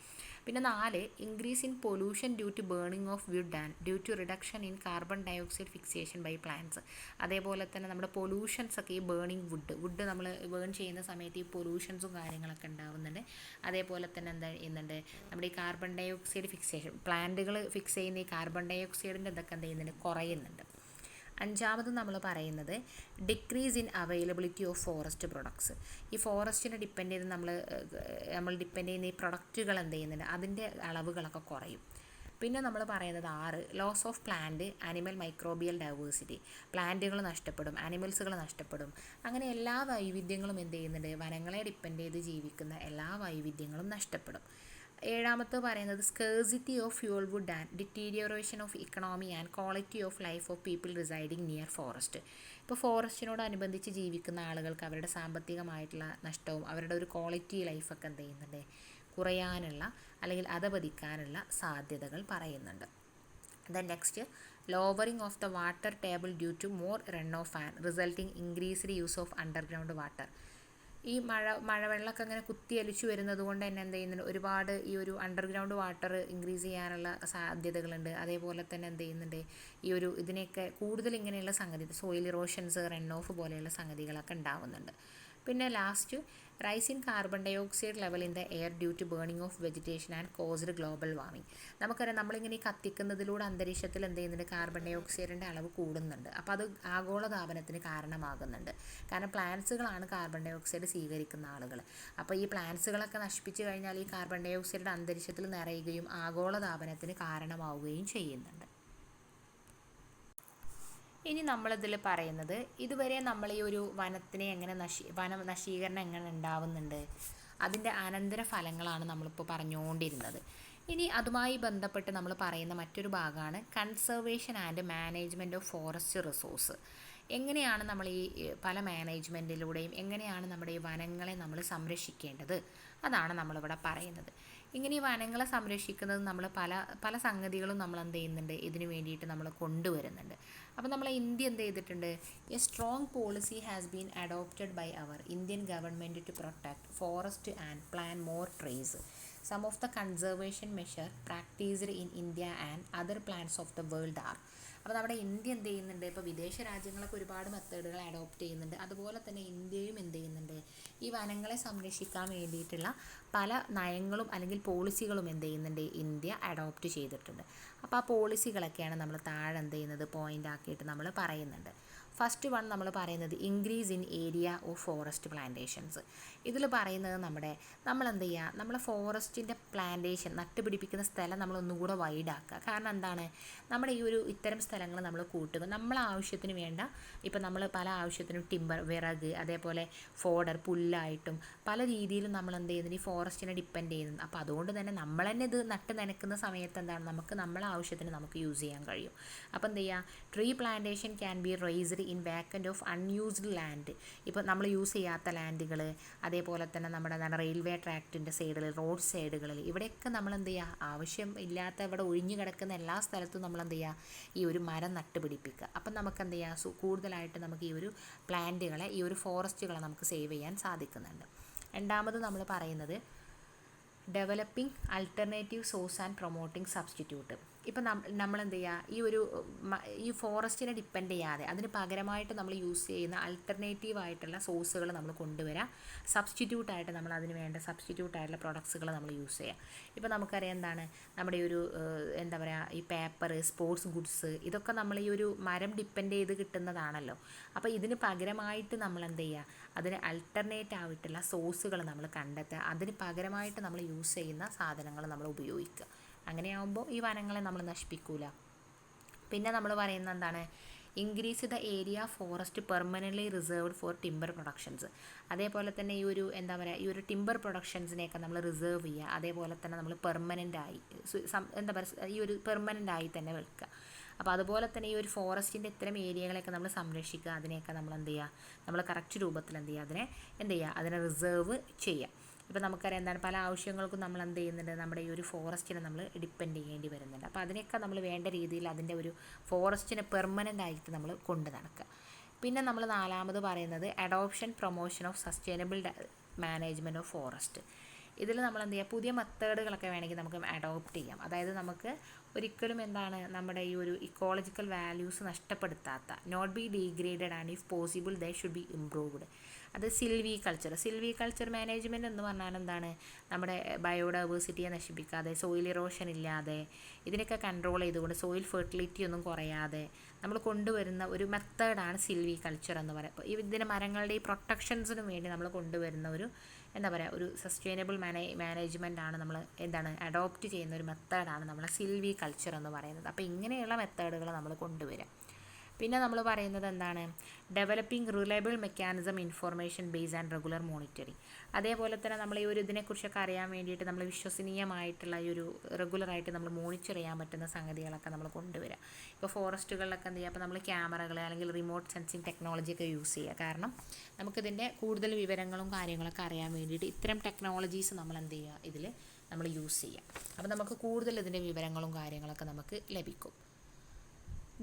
പിന്നെ 4 increase in pollution due to burning of wood and due to reduction in carbon dioxide fixation by plants. അതേപോലെ തന്നെ നമ്മുടെ പൊല്യൂഷൻസ് ഒക്കെ ഈ ബേണിംഗ് വുഡ് നമ്മൾ ബേൺ ചെയ്യുന്ന സമയത്ത് ഈ പൊല്യൂഷൻസും കാര്യങ്ങളൊക്കെ ഉണ്ടാവുന്നുണ്ട്. അതേപോലെ തന്നെ എന്താ ചെയ്യുന്നുണ്ട്? നമ്മുടെ ഈ കാർബൺ ഡൈ ഓക്സൈഡ് ഫിക്സേഷൻ പ്ലാന്റുകൾ ഫിക്സ് ചെയ്യുന്ന ഈ കാർബൺ ഡൈ ഓക്സൈഡിൻ്റെ ഇതൊക്കെ എന്ത് ചെയ്യുന്നുണ്ട്? കുറയുന്നുണ്ട്. 5 നമ്മൾ പറയുന്നത് decrease in availability of forest products. ഈ ഫോറസ്റ്റിനെ ഡിപ്പെൻഡ് ചെയ്ത് നമ്മൾ ഡിപ്പെൻഡ് ചെയ്യുന്ന ഈ പ്രൊഡക്റ്റുകൾ എന്ത് ചെയ്യുന്നുണ്ട്? അതിൻ്റെ അളവുകളൊക്കെ കുറയും. പിന്നെ നമ്മൾ പറയുന്നത് 6 loss of plant animal microbial diversity. പ്ലാന്റുകൾ നഷ്ടപ്പെടും, ആനിമൽസുകൾ നഷ്ടപ്പെടും. അങ്ങനെ എല്ലാ വൈവിധ്യങ്ങളും എന്ത് ചെയ്യുന്നുണ്ട്? വനങ്ങളെ ഡിപ്പെൻഡ് ചെയ്ത് ജീവിക്കുന്ന എല്ലാ വൈവിധ്യങ്ങളും നഷ്ടപ്പെടും. 7 പറയുന്നത് scarcity of fuel wood and deterioration of economy and quality of life of people residing near forest. ഇപ്പോൾ ഫോറസ്റ്റിനോടനുബന്ധിച്ച് ജീവിക്കുന്ന ആളുകൾക്ക് അവരുടെ സാമ്പത്തികമായിട്ടുള്ള നഷ്ടവും അവരുടെ ഒരു ക്വാളിറ്റി ലൈഫൊക്കെ എന്ത് ചെയ്യുന്നുണ്ട്? കുറയാനുള്ള അല്ലെങ്കിൽ അധപതിക്കാനുള്ള സാധ്യതകൾ പറയുന്നുണ്ട്. Then next lowering of the water table due to more run off and resulting increased use of underground water. ഈ മഴവെള്ളമൊക്കെ അങ്ങനെ കുത്തിയൊലിച്ചു വരുന്നത് കൊണ്ട് തന്നെ എന്ത് ചെയ്യുന്നുണ്ട്? ഒരുപാട് ഈ ഒരു അണ്ടർഗ്രൗണ്ട് വാട്ടർ ഇൻക്രീസ് ചെയ്യാനുള്ള സാധ്യതകളുണ്ട്. അതേപോലെ തന്നെ എന്ത് ചെയ്യുന്നുണ്ട്? ഈ ഒരു ഇതിനെയൊക്കെ കൂടുതൽ ഇങ്ങനെയുള്ള സംഗതി സോയിൽ ഇറോഷൻസ് റൺ ഓഫ് പോലെയുള്ള സംഗതികളൊക്കെ ഉണ്ടാവുന്നുണ്ട്. പിന്നെ last rise in carbon dioxide level in the air due to burning of vegetation and caused global warming. നമുക്കറിയാം നമ്മളിങ്ങനെ ഈ കത്തിക്കുന്നതിലൂടെ അന്തരീക്ഷത്തിൽ എന്ത് ചെയ്യുന്നുണ്ട്, കാർബൺ ഡൈ ഓക്സൈഡിൻ്റെ അളവ് കൂടുന്നുണ്ട്. അപ്പോൾ അത് ആഗോളതാപനത്തിന് കാരണമാകുന്നുണ്ട്. കാരണം പ്ലാന്റ്സുകളാണ് കാർബൺ ഡൈ ഓക്സൈഡ് സ്വീകരിക്കുന്ന ആളുകൾ. അപ്പോൾ ഈ പ്ലാന്റ്സുകളൊക്കെ നശിപ്പിച്ചു കഴിഞ്ഞാൽ ഈ കാർബൺ ഡൈ ഓക്സൈഡ് അന്തരീക്ഷത്തിൽ നിറയുകയും ആഗോളതാപനത്തിന് കാരണമാവുകയും ചെയ്യുന്നുണ്ട്. ഇനി നമ്മളിതിൽ പറയുന്നത് ഇതുവരെ നമ്മൾ ഈ ഒരു വനത്തിനെ എങ്ങനെ നശീകരണം എങ്ങനെ ഉണ്ടാവുന്നുണ്ട്, അതിൻ്റെ അനന്തര ഫലങ്ങളാണ് നമ്മളിപ്പോൾ പറഞ്ഞുകൊണ്ടിരുന്നത്. ഇനി അതുമായി ബന്ധപ്പെട്ട് നമ്മൾ പറയുന്ന മറ്റൊരു ഭാഗമാണ് conservation and management of forest resource. എങ്ങനെയാണ് നമ്മൾ ഈ പല മാനേജ്മെൻറ്റിലൂടെയും എങ്ങനെയാണ് നമ്മുടെ ഈ വനങ്ങളെ നമ്മൾ സംരക്ഷിക്കേണ്ടത്, അതാണ് നമ്മളിവിടെ പറയുന്നത്. ഇങ്ങനെ ഈ വനങ്ങളെ സംരക്ഷിക്കുന്നത് നമ്മൾ പല പല സംഗതികളും നമ്മൾ എന്ത് ചെയ്യുന്നുണ്ട്, ഇതിനു വേണ്ടിയിട്ട് നമ്മൾ കൊണ്ടുവരുന്നുണ്ട്. അപ്പോൾ നമ്മൾ ഇന്ത്യ എന്ത് ചെയ്തിട്ടുണ്ട്, a strong policy has been adopted by our Indian government to protect forest and plan more trees. Some of the conservation measure practised in India and other plans of the world are. അപ്പോൾ നമ്മുടെ India എന്ത് ചെയ്യുന്നുണ്ട്, ഇപ്പോൾ വിദേശ രാജ്യങ്ങളൊക്കെ ഒരുപാട് മെത്തേഡുകൾ adopt ചെയ്യുന്നുണ്ട്. അതുപോലെ തന്നെ ഇന്ത്യയും എന്ത് ചെയ്യുന്നുണ്ട്, ഈ വനങ്ങളെ സംരക്ഷിക്കാൻ വേണ്ടിയിട്ടുള്ള പല നയങ്ങളും അല്ലെങ്കിൽ പോളിസികളും എന്ത് ചെയ്യുന്നുണ്ട്, ഇന്ത്യ അഡോപ്റ്റ് ചെയ്തിട്ടുണ്ട്. അപ്പോൾ ആ പോളിസികളൊക്കെയാണ് നമ്മൾ താഴെ എന്ത് ചെയ്യുന്നത്, പോയിൻ്റ് ആക്കിയിട്ട് നമ്മൾ പറയുന്നുണ്ട്. ഫസ്റ്റ് വൺ നമ്മൾ പറയുന്നത് increase in area of forest plantations. ഇതിൽ പറയുന്നത് നമ്മൾ എന്ത് ചെയ്യുക, നമ്മളെ ഫോറസ്റ്റിൻ്റെ പ്ലാന്റേഷൻ നട്ടുപിടിപ്പിക്കുന്ന സ്ഥലം നമ്മൾ ഒന്നുകൂടെ വൈഡാക്കുക. കാരണം എന്താണ്, നമ്മുടെ ഈ ഒരു ഇത്തരം സ്ഥലങ്ങൾ നമ്മൾ കൂട്ടുക, നമ്മളെ ആവശ്യത്തിന് വേണ്ട, ഇപ്പം നമ്മൾ പല ആവശ്യത്തിനും ടിമ്പർ, വിറക്, അതേപോലെ ഫോഡർ, പുല്ലായിട്ടും പല രീതിയിലും നമ്മൾ എന്ത് ചെയ്യുന്നത്, ഈ ഫോറസ്റ്റിനെ ഡിപ്പെൻഡ് ചെയ്യുന്നത്. അപ്പോൾ അതുകൊണ്ട് തന്നെ നമ്മൾ തന്നെ ഇത് നട്ട് നനയ്ക്കുന്ന സമയത്ത് എന്താണ്, നമുക്ക് നമ്മളെ ആവശ്യത്തിന് നമുക്ക് യൂസ് ചെയ്യാൻ കഴിയും. അപ്പോൾ എന്ത് ചെയ്യുക, tree plantation can be raised in vacant of unused land. ഇപ്പോൾ നമ്മൾ യൂസ് ചെയ്യാത്ത ലാൻഡുകൾ, അതേപോലെ തന്നെ നമ്മുടെ റെയിൽവേ ട്രാക്റ്റിൻ്റെ സൈഡിൽ, റോഡ് സൈഡുകളിൽ, ഇവിടെയൊക്കെ നമ്മൾ എന്ത് ചെയ്യുക, ആവശ്യം ഇല്ലാത്ത ഇവിടെ ഒഴിഞ്ഞു കിടക്കുന്ന എല്ലാ സ്ഥലത്തും നമ്മൾ എന്ത് ചെയ്യുക, ഈ ഒരു മരം നട്ടുപിടിപ്പിക്കുക. അപ്പം നമുക്ക് എന്ത് ചെയ്യുക, കൂടുതലായിട്ട് നമുക്ക് ഈ ഒരു പ്ലാന്റുകളെ, ഈ ഒരു ഫോറസ്റ്റുകളെ നമുക്ക് സേവ് ചെയ്യാൻ സാധിക്കുന്നുണ്ട്. രണ്ടാമത് നമ്മൾ പറയുന്നത് developing alternative source and promoting substitute. ഇപ്പം നമ്മൾ എന്ത് ചെയ്യുക, ഈ ഫോറസ്റ്റിനെ ഡിപ്പെൻഡ് ചെയ്യാതെ അതിന് പകരമായിട്ട് നമ്മൾ യൂസ് ചെയ്യുന്ന അൾട്ടർനേറ്റീവ് ആയിട്ടുള്ള സോഴ്സുകൾ നമ്മൾ കൊണ്ടുവരിക. സബ്സ്റ്റിറ്റ്യൂട്ടായിട്ട് നമ്മൾ അതിന് വേണ്ട സബ്സ്റ്റിറ്റ്യൂട്ടായിട്ടുള്ള പ്രൊഡക്ട്സുകൾ നമ്മൾ യൂസ് ചെയ്യുക. ഇപ്പോൾ നമുക്കറിയാം എന്താണ്, നമ്മുടെ ഈ ഒരു എന്താ പറയുക, ഈ പേപ്പർ, സ്പോർട്സ് ഗുഡ്സ്, ഇതൊക്കെ നമ്മൾ ഈ ഒരു മരം ഡിപ്പെൻഡ് ചെയ്ത് കിട്ടുന്നതാണല്ലോ. അപ്പോൾ ഇതിന് പകരമായിട്ട് നമ്മൾ എന്ത് ചെയ്യുക, അതിന് അൾട്ടർനേറ്റ് ആയിട്ടുള്ള സോഴ്സുകൾ നമ്മൾ കണ്ടെത്തുക, അതിന് പകരമായിട്ട് നമ്മൾ യൂസ് ചെയ്യുന്ന സാധനങ്ങൾ നമ്മൾ ഉപയോഗിക്കുക. അങ്ങനെയാകുമ്പോൾ ഈ വനങ്ങളെ നമ്മൾ നശിപ്പിക്കൂല. പിന്നെ നമ്മൾ പറയുന്നത് എന്താണ്, increase the area forest permanently reserved for timber productions. അതേപോലെ തന്നെ ഈ ഒരു എന്താ പറയുക, ഈ ഒരു ടിമ്പർ പ്രൊഡക്ഷൻസിനെയൊക്കെ നമ്മൾ റിസർവ് ചെയ്യുക. അതേപോലെ തന്നെ നമ്മൾ പെർമനൻ്റായി എന്താ പറയുക, ഈ ഒരു പെർമനൻ്റായി തന്നെ വെക്കുക. അപ്പോൾ അതുപോലെ തന്നെ ഈ ഒരു ഫോറസ്റ്റിൻ്റെ ഇത്തരം ഏരിയകളെയൊക്കെ നമ്മൾ സംരക്ഷിക്കുക. അതിനെയൊക്കെ നമ്മൾ എന്ത് ചെയ്യുക, നമ്മൾ കറക്റ്റ് രൂപത്തിൽ എന്ത് ചെയ്യുക, അതിനെ റിസർവ് ചെയ്യുക. ഇപ്പോൾ നമുക്കറിയാം എന്താണ്, പല ആവശ്യങ്ങൾക്കും നമ്മൾ എന്ത് ചെയ്യുന്നുണ്ട്, നമ്മുടെ ഈ ഒരു ഫോറസ്റ്റിനെ നമ്മൾ ഡിപ്പെൻഡ് ചെയ്യേണ്ടി വരുന്നുണ്ട്. അപ്പോൾ അതിനൊക്കെ നമ്മൾ വേണ്ട രീതിയിൽ അതിൻ്റെ ഒരു ഫോറസ്റ്റിനെ പെർമനൻ്റ് ആയിട്ട് നമ്മൾ കൊണ്ട് നടക്കുക. പിന്നെ നമ്മൾ നാലാമത് പറയുന്നത് adoption promotion of sustainable management of forest. ഇതിൽ നമ്മൾ എന്ത് ചെയ്യുക, പുതിയ മെത്തേഡുകളൊക്കെ വേണമെങ്കിൽ നമുക്ക് അഡോപ്റ്റ് ചെയ്യാം. അതായത് നമുക്ക് ഒരിക്കലും എന്താണ്, നമ്മുടെ ഈ ഒരു ഇക്കോളജിക്കൽ വാല്യൂസ് നഷ്ടപ്പെടുത്താത്ത, not be degraded and if possible they should be improved. അത് സിൽവി കൾച്ചർ മാനേജ്മെൻറ്റ് എന്ന് പറഞ്ഞാൽ എന്താണ്, നമ്മുടെ ബയോഡൈവേഴ്സിറ്റിയെ നശിപ്പിക്കാതെ, സോയിൽ ഇറോഷൻ ഇല്ലാതെ, ഇതിനൊക്കെ കൺട്രോൾ ചെയ്തുകൊണ്ട് സോയിൽ ഫെർട്ടിലിറ്റി ഒന്നും കുറയാതെ നമ്മൾ കൊണ്ടുവരുന്ന ഒരു മെത്തേഡാണ് സിൽവി കൾച്ചർ എന്ന് പറയുക. ഇതിന് മരങ്ങളുടെ ഈ പ്രൊട്ടക്ഷൻസിനും വേണ്ടി നമ്മൾ കൊണ്ടുവരുന്ന ഒരു എന്താ പറയുക, ഒരു സസ്റ്റൈനബിൾ മാനേജ്മെൻറ്റാണ് നമ്മൾ എന്താണ് അഡോപ്റ്റ് ചെയ്യുന്ന ഒരു മെത്തേഡാണ് നമ്മൾ സിൽവി കൾച്ചർ എന്ന് പറയുന്നത്. അപ്പോൾ ഇങ്ങനെയുള്ള മെത്തേഡുകൾ നമ്മൾ കൊണ്ടുവരാം. പിന്നെ നമ്മൾ പറയുന്നത് എന്താണ്, developing reliable mechanism information base and regular monitoring. അതേപോലെ തന്നെ നമ്മൾ ഈ ഒരു ഇതിനെക്കുറിച്ചൊക്കെ അറിയാൻ വേണ്ടിയിട്ട് നമ്മൾ വിശ്വസനീയമായിട്ടുള്ള ഈ ഒരു റെഗുലറായിട്ട് നമ്മൾ മോണിറ്റർ ചെയ്യാൻ പറ്റുന്ന സംഗതികളൊക്കെ നമ്മൾ കൊണ്ടുവരിക. ഇപ്പോൾ ഫോറസ്റ്റുകളിലൊക്കെ എന്ത് ചെയ്യുക, അപ്പോൾ നമ്മൾ ക്യാമറകൾ അല്ലെങ്കിൽ റിമോട്ട് സെൻസിങ് ടെക്നോളജിയൊക്കെ യൂസ് ചെയ്യുക. കാരണം നമുക്കിതിൻ്റെ കൂടുതൽ വിവരങ്ങളും കാര്യങ്ങളൊക്കെ അറിയാൻ വേണ്ടിയിട്ട് ഇത്തരം ടെക്നോളജീസ് നമ്മൾ എന്ത് ചെയ്യുക, ഇതിൽ നമ്മൾ യൂസ് ചെയ്യുക. അപ്പോൾ നമുക്ക് കൂടുതൽ ഇതിൻ്റെ വിവരങ്ങളും കാര്യങ്ങളൊക്കെ നമുക്ക് ലഭിക്കും.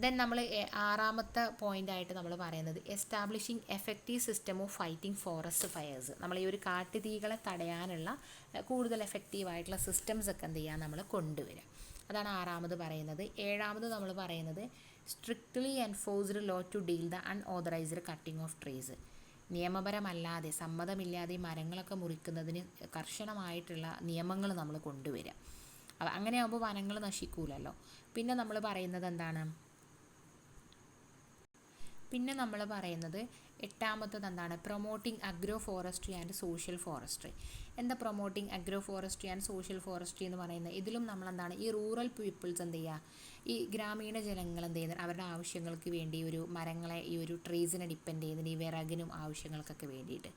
ദെൻ നമ്മൾ ആറാമത്തെ പോയിൻ്റായിട്ട് നമ്മൾ പറയുന്നത് establishing effective system of fighting forest fires. നമ്മൾ ഈ ഒരു കാട്ടുതീകളെ തടയാനുള്ള കൂടുതൽ എഫക്റ്റീവായിട്ടുള്ള സിസ്റ്റംസ് ഒക്കെ എന്ത് ചെയ്യുക, നമ്മൾ കൊണ്ടുവരിക. അതാണ് ആറാമത് പറയുന്നത്. ഏഴാമത് നമ്മൾ പറയുന്നത് strictly enforced law to deal the unauthorized cutting of trees. നിയമപരമല്ലാതെ സമ്മതമില്ലാതെ ഈ മരങ്ങളൊക്കെ മുറിക്കുന്നതിന് കർശനമായിട്ടുള്ള നിയമങ്ങൾ നമ്മൾ കൊണ്ടുവരിക. അങ്ങനെയാകുമ്പോൾ വനങ്ങൾ നശിക്കൂലല്ലോ. പിന്നെ നമ്മൾ പറയുന്നത് എന്താണ്, എട്ടാമത്തത് എന്താണ്, promoting agro forestry and social forestry. എന്താ promoting agro forestry and social forestry എന്ന് പറയുന്നത്? ഇതിലും നമ്മളെന്താണ്, ഈ റൂറൽ പീപ്പിൾസ് എന്ത് ചെയ്യുക, ഈ ഗ്രാമീണ ജനങ്ങൾ എന്ത് ചെയ്യുന്നത്, അവരുടെ ആവശ്യങ്ങൾക്ക് വേണ്ടി ഒരു മരങ്ങളെ, ഈ ഒരു ട്രീസിനെ ഡിപ്പെൻഡ് ചെയ്യുന്നതിന്, ഈ വിറകിനും ആവശ്യങ്ങൾക്കൊക്കെ വേണ്ടിയിട്ട്.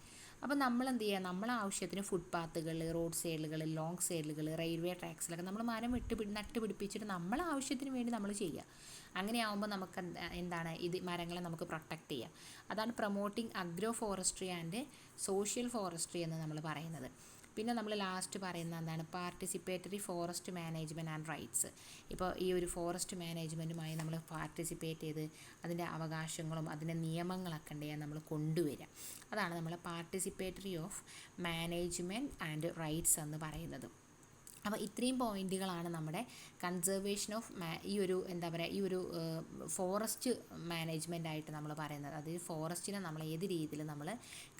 അപ്പോൾ നമ്മൾ എന്ത് ചെയ്യുക, നമ്മളെ ആവശ്യത്തിന് ഫുട്പാത്തുകൾ, റോഡ് സൈഡുകൾ, ലോങ് സൈഡുകൾ, റെയിൽവേ ട്രാക്സിലൊക്കെ നമ്മൾ മരം നട്ടുപിടിപ്പിച്ചിട്ട് നമ്മളെ ആവശ്യത്തിന് വേണ്ടി നമ്മൾ ചെയ്യുക. അങ്ങനെയാകുമ്പോൾ നമുക്ക് എന്താണ്, ഇത് മരങ്ങളെ നമുക്ക് പ്രൊട്ടക്റ്റ് ചെയ്യാം. അതാണ് promoting agro forestry and social forestry എന്ന് നമ്മൾ പറയുന്നത്. പിന്നെ നമ്മൾ ലാസ്റ്റ് പറയുന്നത് എന്താണ്, participatory forest management and rights. ഇപ്പോൾ ഈ ഒരു ഫോറസ്റ്റ് മാനേജ്മെൻറ്റുമായി നമ്മൾ പാർട്ടിസിപ്പേറ്റ് ചെയ്ത് അതിൻ്റെ അവകാശങ്ങളും അതിൻ്റെ നിയമങ്ങളൊക്കെ ഉണ്ട് നമ്മൾ കൊണ്ടുവരിക. അതാണ് നമ്മൾ participatory of management and rights എന്ന് പറയുന്നത്. അപ്പോൾ ഇത്രയും പോയിന്റുകളാണ് നമ്മുടെ കൺസർവേഷൻ ഓഫ് ഈ ഒരു എന്താ പറയുക, ഈ ഒരു ഫോറസ്റ്റ് മാനേജ്മെൻ്റ് ആയിട്ട് നമ്മൾ പറയുന്നത്. അത് ഫോറസ്റ്റിനെ നമ്മൾ ഏത് രീതിയിൽ നമ്മൾ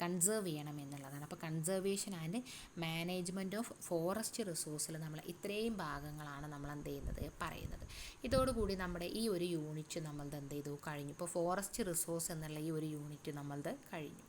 കൺസേർവ് ചെയ്യണം എന്നുള്ളതാണ്. അപ്പോൾ conservation and management of forest റിസോഴ്സിൽ നമ്മൾ ഇത്രയും ഭാഗങ്ങളാണ് നമ്മൾ എന്ത് ചെയ്യുന്നത്, പറയുന്നത്. ഇതോടുകൂടി നമ്മുടെ ഈ ഒരു യൂണിറ്റ് നമ്മളത് എന്ത് ചെയ്തു, കഴിഞ്ഞു. ഇപ്പോൾ ഫോറസ്റ്റ് റിസോഴ്സ് എന്നുള്ള ഈ ഒരു യൂണിറ്റ് നമ്മളത് കഴിഞ്ഞു.